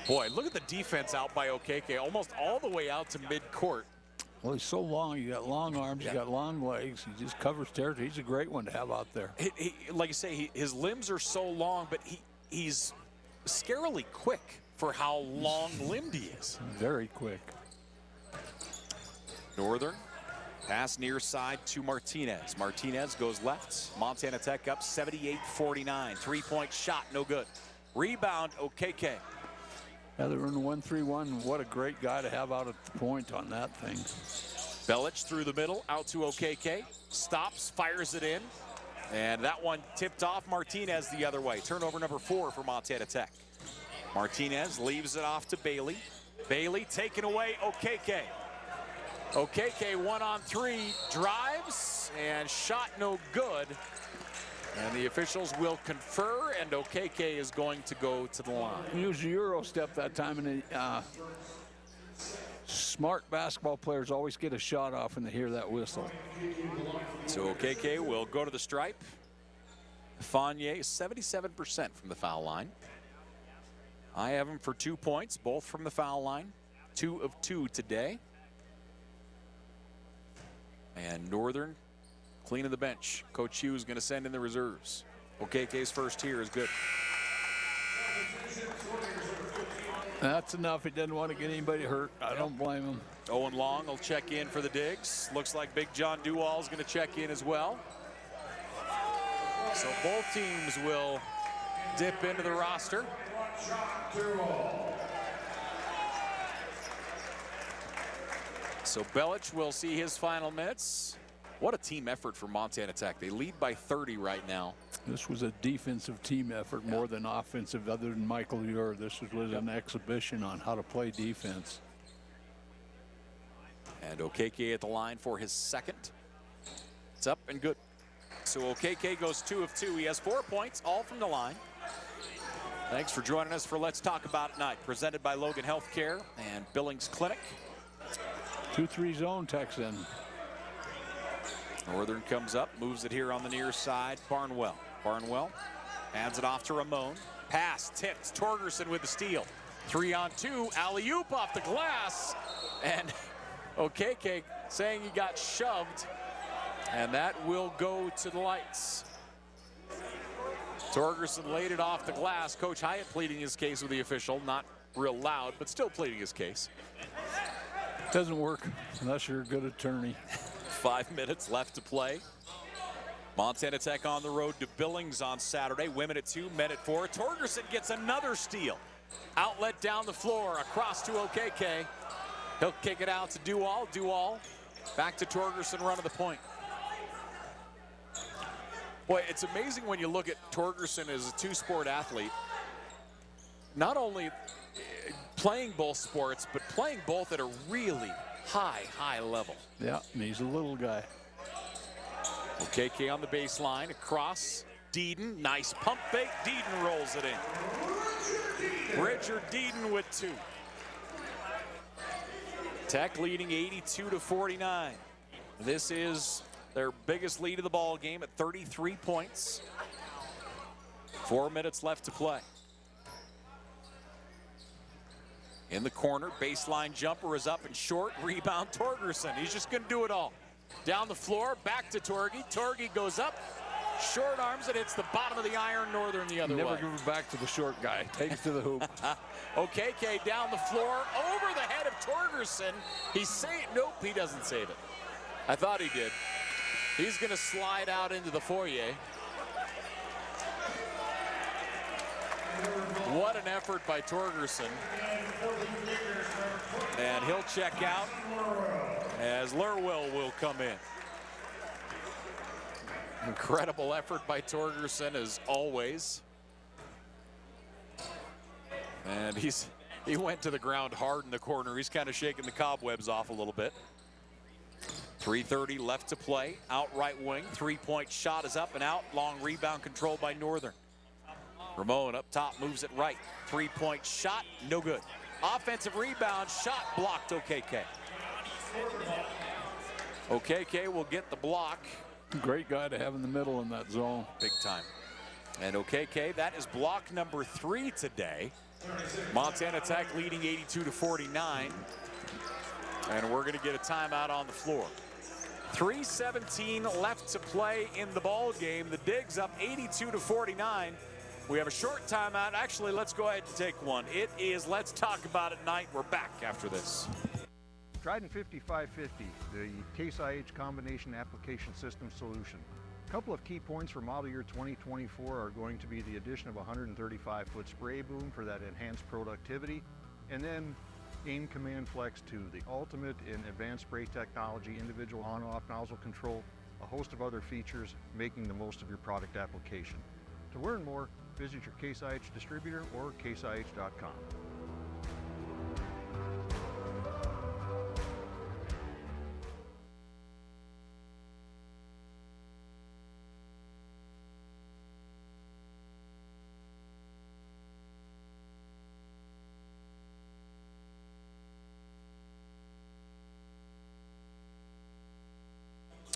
Boy, look at the defense out by OKK, almost all the way out to mid-court. Well, he's so long. You got long arms. You got long legs. He just covers territory. He's a great one to have out there. Like you say, his limbs are so long, but he's scarily quick for how long-limbed he is. Very quick. Northern Pass near side to Martinez. Martinez goes left. Montana Tech up 78-49. Three-point shot, no good. Rebound, OKK. Yeah, they're in 1-3-1. What a great guy to have out at the point on that thing. Belic through the middle, out to OKK. Stops, fires it in. And that one tipped off Martinez the other way. Turnover number 4 for Montana Tech. Martinez leaves it off to Bailey. Bailey taken away, OKK. OKK 1-on-3, drives, and shot no good. And the officials will confer, and OKK is going to go to the line. He used a Euro step that time, and smart basketball players always get a shot off when they hear that whistle. So OKK will go to the stripe. Fournier, 77% from the foul line. I have him for 2 points, both from the foul line. 2 of 2 today. And Northern cleaning the bench. Coach Hughes going to send in the reserves. OKK's first here is good. That's enough. He didn't want to get anybody hurt. I don't blame him. Owen Long will check in for the digs. Looks like Big John Duwall is going to check in as well. So both teams will dip into the roster. So Belic will see his final minutes. What a team effort for Montana Tech. They lead by 30 right now. This was a defensive team effort more than offensive, other than Michael Ure. This was an exhibition on how to play defense. And OKK at the line for his second. It's up and good. So OKK goes 2 of 2. He has 4 points, all from the line. Thanks for joining us for Let's Talk About It Night, presented by Logan Healthcare and Billings Clinic. 2-3 zone Texan. Northern comes up, moves it here on the near side. Barnwell. Barnwell hands it off to Ramon. Pass, tips, Torgerson with the steal. 3-on-2, alley-oop off the glass. And OKK saying he got shoved. And that will go to the lights. Torgerson laid it off the glass. Coach Hyatt pleading his case with the official. Not real loud, but still pleading his case. Doesn't work unless you're a good attorney. 5 minutes left to play. Montana Tech on the road to Billings on Saturday. Women at 2, men at 4. Torgerson gets another steal. Outlet down the floor, across to OKK. He'll kick it out to Duwall. Duwall back to Torgerson, run of the point. Boy, it's amazing when you look at Torgerson as a two-sport athlete. Not only playing both sports, but playing both at a really high level. Yeah, and he's a little guy. OKK on the baseline, across. Deeden, nice pump fake. Deeden rolls it in. Richard Deeden with 2. Tech leading 82-49. This is their biggest lead of the ball game at 33 points. 4 minutes left to play. In the corner, baseline jumper is up and short. Rebound Torgerson. He's just going to do it all. Down the floor, back to Torgy. Torgy goes up, short arms it, hits the bottom of the iron. Northern the other way. Never give it back to the short guy. Take it to the hoop. OKK down the floor, over the head of Torgerson. He's saying, nope, he doesn't save it. I thought he did. He's going to slide out into the foyer. What an effort by Torgerson. And he'll check out as Lurwell will come in. Incredible effort by Torgerson as always. And he went to the ground hard in the corner. He's kind of shaking the cobwebs off a little bit. 3:30 left to play. Out right wing. 3-point shot is up and out. Long rebound controlled by Northern. Ramon up top moves it right. 3-point shot, no good. Offensive rebound, shot blocked OKK. OKK will get the block. Great guy to have in the middle in that zone. Big time. And OKK, that is block number 3 today. Montana Tech leading 82-49. And we're going to get a timeout on the floor. 3:17 left to play in the ball game. The Digs up 82-49. We have a short timeout. Actually, let's go ahead and take one. It is Let's Talk About It night. We're back after this. Trident 5550, the Case IH Combination Application System Solution. A couple of key points for model year 2024 are going to be the addition of a 135-foot spray boom for that enhanced productivity, and then Aim Command Flex 2, the ultimate in advanced spray technology, individual on-off nozzle control, a host of other features, making the most of your product application. To learn more, visit your Case IH distributor or caseih.com.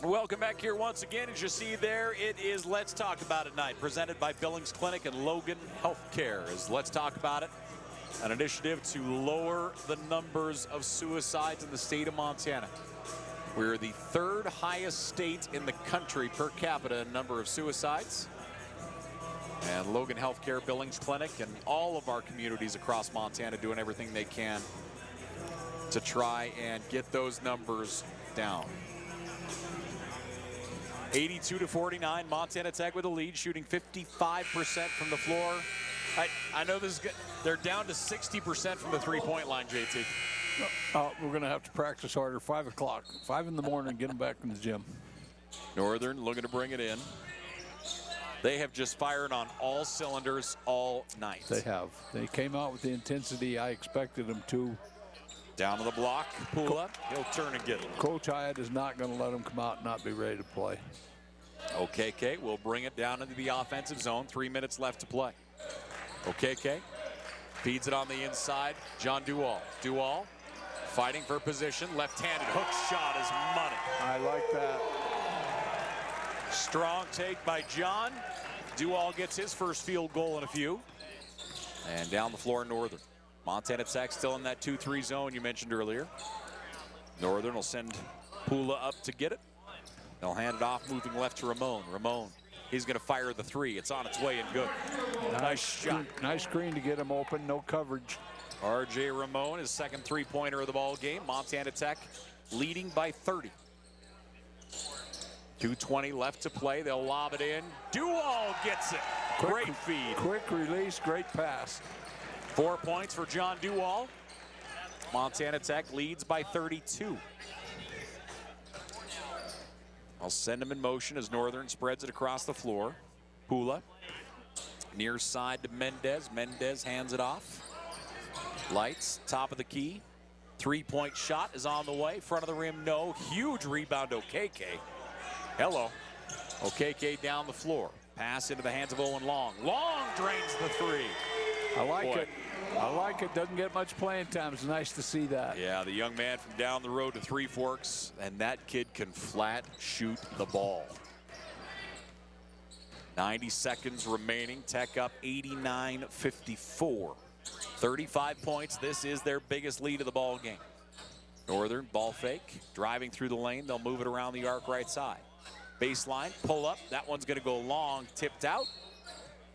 Welcome back here once again. As you see there, it is Let's Talk About It Night, presented by Billings Clinic and Logan Healthcare. As Let's Talk About It, an initiative to lower the numbers of suicides in the state of Montana. We're the third highest state in the country per capita in number of suicides. And Logan Healthcare, Billings Clinic, and all of our communities across Montana doing everything they can to try and get those numbers down. 82-49, Montana Tech with a lead, shooting 55% from the floor. I know this is good. They're down to 60% from the three-point line, JT. We're going to have to practice harder. 5 o'clock, 5 in the morning, get them back in the gym. Northern looking to bring it in. They have just fired on all cylinders all night. They have. They came out with the intensity I expected them to. Down to the block, Pula, he'll turn and get it. Coach Hyatt is not going to let them come out and not be ready to play. OKK will bring it down into the offensive zone. 3 minutes left to play. OKK feeds it on the inside. John Duval. Duval fighting for position. Left-handed hook shot is money. I like that. Strong take by John. Duval gets his first field goal in a few. And down the floor, Northern. Montana Tech still in that 2-3 zone you mentioned earlier. Northern will send Pula up to get it. They'll hand it off, moving left to Ramon. Ramon, he's going to fire the three. It's on its way and good. Nice shot. Nice screen to get him open, no coverage. RJ Ramon, his second three-pointer of the ball game. Montana Tech leading by 30. 2:20 left to play. They'll lob it in. Duval gets it. Great feed. Quick release, great pass. 4 points for John Duval. Montana Tech leads by 32. I'll send him in motion as Northern spreads it across the floor. Pula, near side to Mendez. Mendez hands it off. Lights, top of the key. Three-point shot is on the way. Front of the rim, no. Huge rebound, OKK. Hello. OKK down the floor. Pass into the hands of Owen Long. Long drains the three. I like it. I like it. Doesn't get much playing time. It's nice to see that. Yeah, the young man from down the road to Three Forks, and that kid can flat shoot the ball. 90 seconds remaining. Tech up 89-54. 35 points. This is their biggest lead of the ball game. Northern ball fake, driving through the lane. They'll move it around the arc right side. Baseline, pull up. That one's going to go long, tipped out.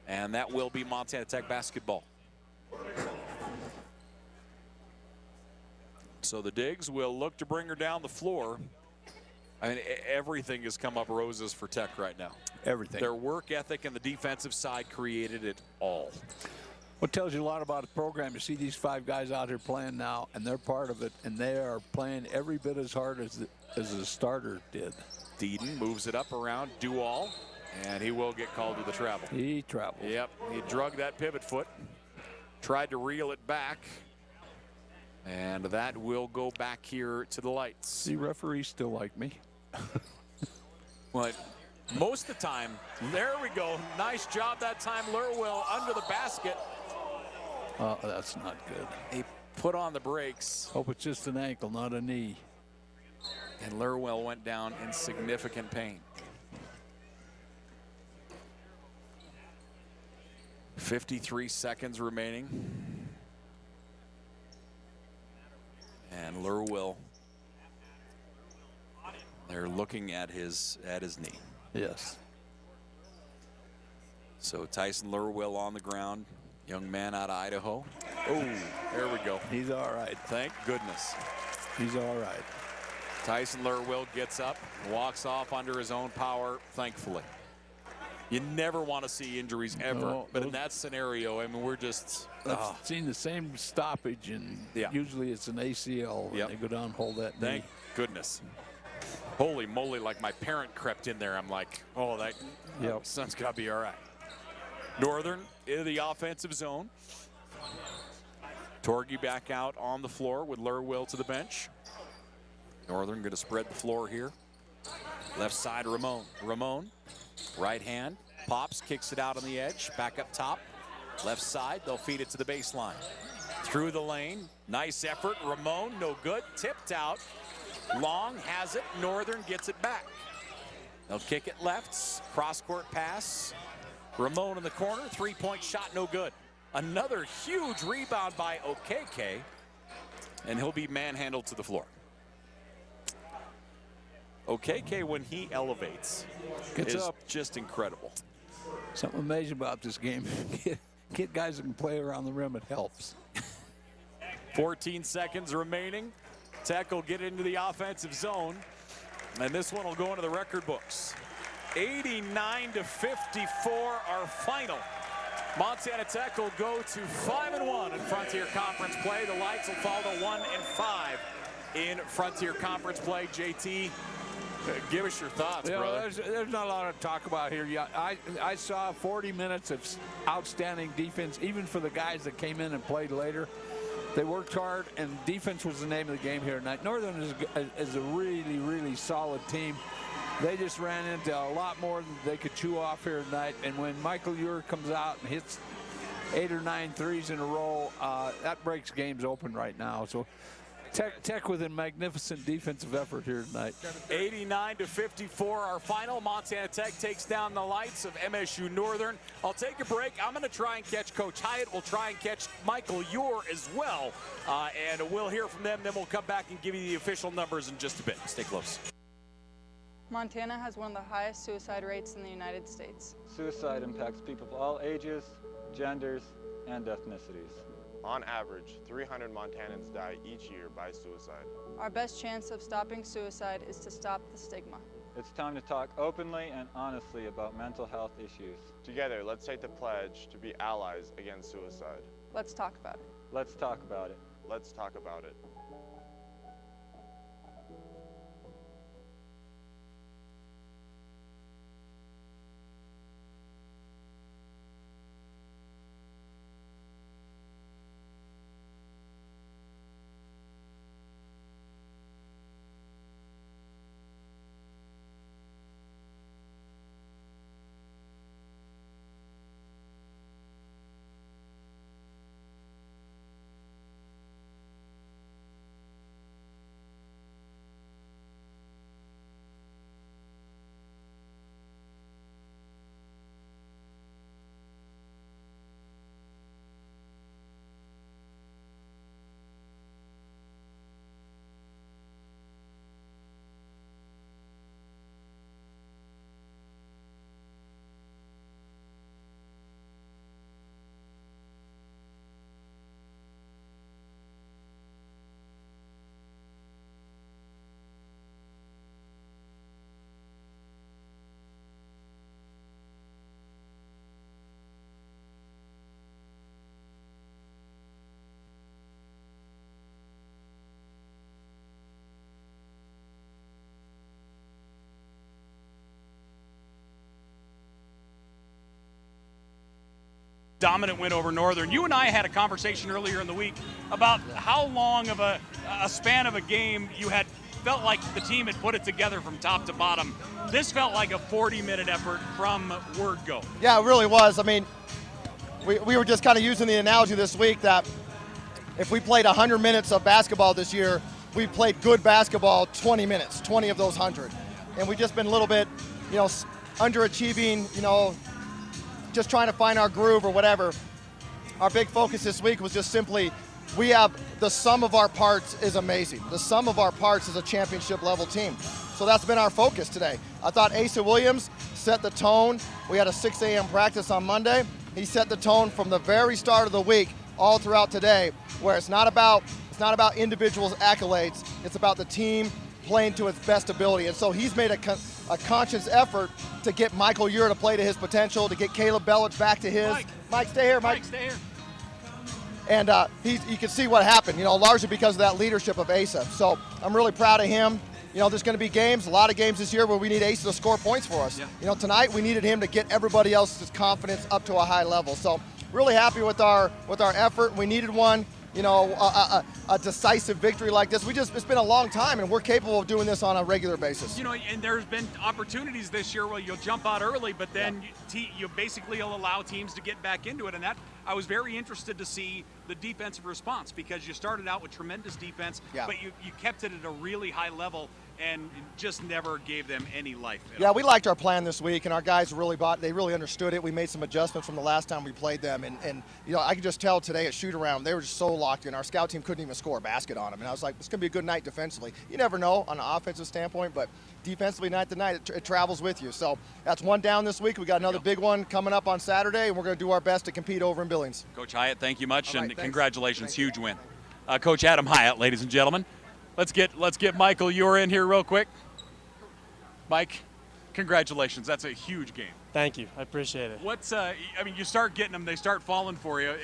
And that will be Montana Tech basketball. So the Digs will look to bring her down the floor. I mean, everything has come up roses for Tech right now. Everything. Their work ethic and the defensive side created it all. What tells you a lot about the program, you see these 5 guys out here playing now, and they're part of it, and they are playing every bit as hard as the starter did. Deeden moves it up around Duval, and he will get called to the travel. He traveled. Yep, he drug that pivot foot, tried to reel it back, and that will go back here to the lights. See, referees still like me. Well, most of the time, there we go. Nice job that time, Lurwell under the basket. Oh, that's not good. He put on the brakes. Hope it's just an ankle, not a knee. And Lurwell went down in significant pain. 53 seconds remaining. And Lurwell, they're looking at his knee. Yes. So Tyson Lurwell on the ground, young man out of Idaho. Oh, there we go. He's all right. Thank goodness. He's all right. Tyson Lerwill gets up, walks off under his own power, thankfully. You never want to see injuries ever, No, but in that scenario, I mean, we're just... I've seen the same stoppage, and usually it's an ACL. When they go down and hold that knee. Thank goodness. Holy moly, like my parent crept in there. I'm like, oh, that son's got to be all right. Northern in the offensive zone. Torgy back out on the floor with Lerwill to the bench. Northern going to spread the floor here. Left side, Ramon. Ramon, right hand, pops, kicks it out on the edge, back up top. Left side, they'll feed it to the baseline. Through the lane, nice effort. Ramon, no good, tipped out. Long has it, Northern gets it back. They'll kick it left, cross-court pass. Ramon in the corner, three-point shot, no good. Another huge rebound by Okeke, and he'll be manhandled to the floor. Okeke, when he elevates, is just incredible. Something amazing about this game. Get guys that can play around the rim, it helps. 14 seconds remaining. Tech will get into the offensive zone, and this one will go into the record books. 89-54, our final. Montana Tech will go to 5-1 in Frontier Conference play. The Lights will fall to 1-5 in Frontier Conference play. JT, give us your thoughts, brother. There's not a lot to talk about here yet. I saw 40 minutes of outstanding defense, even for the guys that came in and played later. They worked hard, and defense was the name of the game here tonight. Northern is a really, really solid team. They just ran into a lot more than they could chew off here tonight. And when Michael Ure comes out and hits 8 or 9 threes in a row, that breaks games open right now. So Tech with a magnificent defensive effort here tonight. 89-54, our final. Montana Tech takes down the Lights of MSU Northern. I'll take a break. I'm going to try and catch Coach Hyatt. We'll try and catch Michael Ure as well. And we'll hear from them. Then we'll come back and give you the official numbers in just a bit. Stay close. Montana has one of the highest suicide rates in the United States. Suicide impacts people of all ages, genders, and ethnicities. On average, 300 Montanans die each year by suicide. Our best chance of stopping suicide is to stop the stigma. It's time to talk openly and honestly about mental health issues. Together, let's take the pledge to be allies against suicide. Let's talk about it. Let's talk about it. Let's talk about it. Dominant win over Northern. You and I had a conversation earlier in the week about how long of a span of a game you had felt like the team had put it together from top to bottom. This felt like a 40-minute effort from word go. Yeah, it really was. I mean, we were just kind of using the analogy this week that if we played 100 minutes of basketball this year, we played good basketball 20 minutes, 20 of those 100. And we've just been a little bit, underachieving, just trying to find our groove or whatever. Our big focus this week was just simply, we have the sum of our parts is amazing. The sum of our parts is a championship level team. So that's been our focus today. I thought Asa Williams set the tone. We had a 6 a.m. practice on Monday. He set the tone from the very start of the week all throughout today, where it's not about It's not about individual accolades. It's about the team playing to its best ability. And so he's made a conscious effort to get Michael Ure to play to his potential, to get Caleb Bellich back to his. Mike, stay here, Mike. Stay here. And you can see what happened, largely because of that leadership of Asa. So I'm really proud of him. There's going to be games, a lot of games this year where we need Asa to score points for us. Yeah. Tonight we needed him to get everybody else's confidence up to a high level. So really happy with our effort. We needed one. A decisive victory like this. It's been a long time, and we're capable of doing this on a regular basis. And there's been opportunities this year where you'll jump out early, but then you basically will allow teams to get back into it. And that I was very interested to see the defensive response, because you started out with tremendous defense, but you kept it at a really high level and just never gave them any life. Yeah, we liked our plan this week, and our guys they really understood it. We made some adjustments from the last time we played them, and I could just tell today at shoot-around, they were just so locked in. Our scout team couldn't even score a basket on them, and I was like, it's going to be a good night defensively. You never know on an offensive standpoint, but defensively night to night, it travels with you. So that's one down this week. We got another big one coming up on Saturday, and we're going to do our best to compete over in Billings. Coach Hyatt, thank you much, and congratulations, huge win. Coach Adam Hyatt, ladies and gentlemen. Let's get Michael Ure in here real quick. Mike, congratulations. That's a huge game. Thank you. I appreciate it. You start getting them, they start falling for you.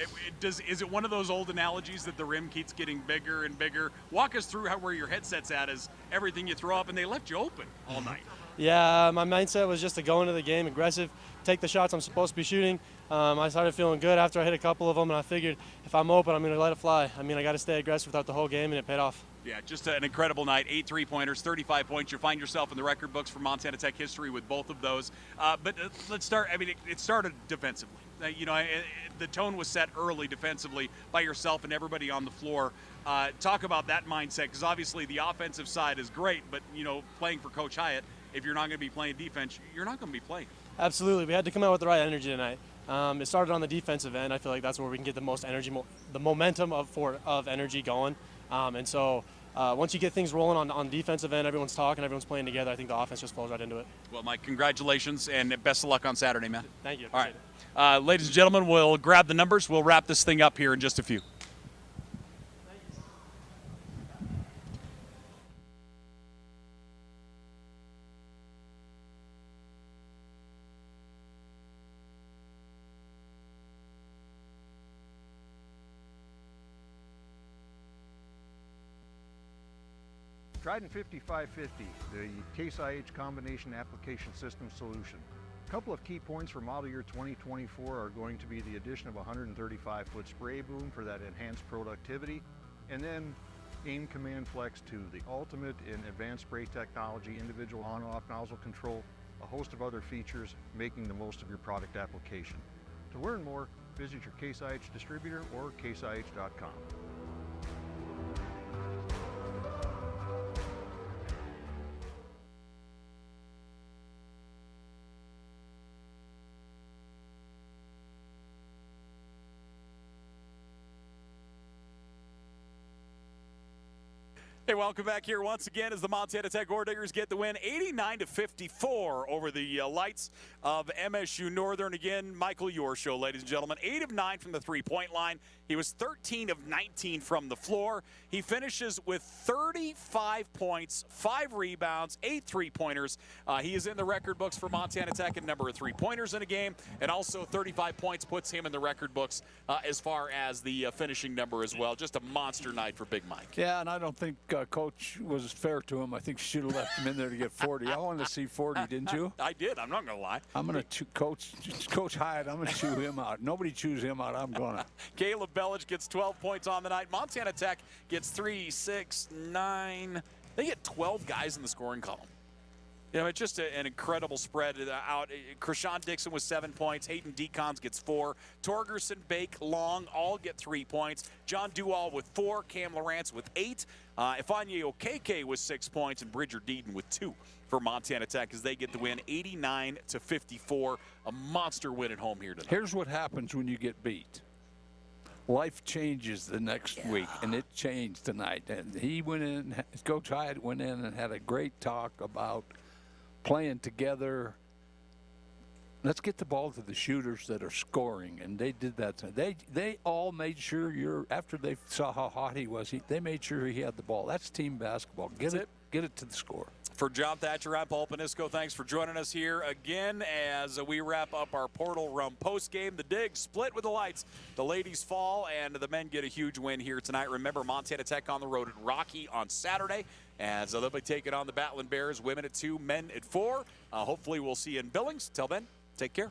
Is it one of those old analogies that the rim keeps getting bigger and bigger? Walk us through where your headset's at is everything you throw up, and they left you open all night. Yeah, my mindset was just to go into the game aggressive, take the shots I'm supposed to be shooting. I started feeling good after I hit a couple of them, and I figured if I'm open, I'm going to let it fly. I got to stay aggressive throughout the whole game, and it paid off. Yeah, just an incredible night. 8 3-pointers, 35 points. You'll find yourself in the record books for Montana Tech history with both of those. But let's start. It started defensively. The tone was set early defensively by yourself and everybody on the floor. Talk about that mindset, because obviously the offensive side is great, but playing for Coach Hyatt, if you're not going to be playing defense, you're not going to be playing. Absolutely. We had to come out with the right energy tonight. It started on the defensive end. I feel like that's where we can get the most energy, the momentum of energy going. And so once you get things rolling on defensive end, everyone's talking, everyone's playing together, I think the offense just flows right into it. Well, Mike, congratulations, and best of luck on Saturday, man. Thank you. All right. Ladies and gentlemen, we'll grab the numbers. We'll wrap this thing up here in just a few. Trident 5550, the Case IH Combination Application System Solution. A couple of key points for model year 2024 are going to be the addition of a 135-foot spray boom for that enhanced productivity, and then AIM Command Flex 2, the ultimate in advanced spray technology, individual on-off nozzle control, a host of other features, making the most of your product application. To learn more, visit your Case IH distributor or caseih.com. Hey, welcome back here once again as the Montana Tech Orediggers get the win 89-54 over the lights of MSU Northern. Again, Michael Ure show, ladies and gentlemen. 8 of 9 from the three-point line. He was 13 of 19 from the floor. He finishes with 35 points, 5 rebounds, 8 three-pointers. He is in the record books for Montana Tech in number of three-pointers in a game, and also 35 points puts him in the record books as far as the finishing number as well. Just a monster night for Big Mike. Yeah, and I don't think Coach was fair to him. I think she should have left him in there to get 40. I wanted to see 40, didn't you? I did. I'm not going to lie. I'm going to Coach Hyatt. I'm going to chew him out. Nobody chews him out. I'm going to. Caleb Bellich gets 12 points on the night. Montana Tech gets 3, 6, 9. They get 12 guys in the scoring column. It's just an incredible spread out. Krishan Dixon with 7 points. Hayden Decons gets 4. Torgerson, Bake, Long all get 3 points. John Duall with 4. Cam Lawrence with 8. Ifeanyi Okeke with 6 points. And Bridger Deaton with 2 for Montana Tech as they get the win 89-54. A monster win at home here tonight. Here's what happens when you get beat. Life changes the next week, and it changed tonight. And he went in, Coach Hyatt went in and had a great talk about playing together, let's get the ball to the shooters that are scoring, and they did that. They all made sure after they saw how hot he was, they made sure he had the ball. That's team basketball. Get it to the score. For John Thatcher, I'm Paul Panisco. Thanks for joining us here again as we wrap up our Portal Rum postgame. The Digs split with the Lights. The ladies fall, and the men get a huge win here tonight. Remember, Montana Tech on the road at Rocky on Saturday, as they'll be taking on the Battling Bears. Women at 2, men at 4. Hopefully we'll see you in Billings. Till then, take care.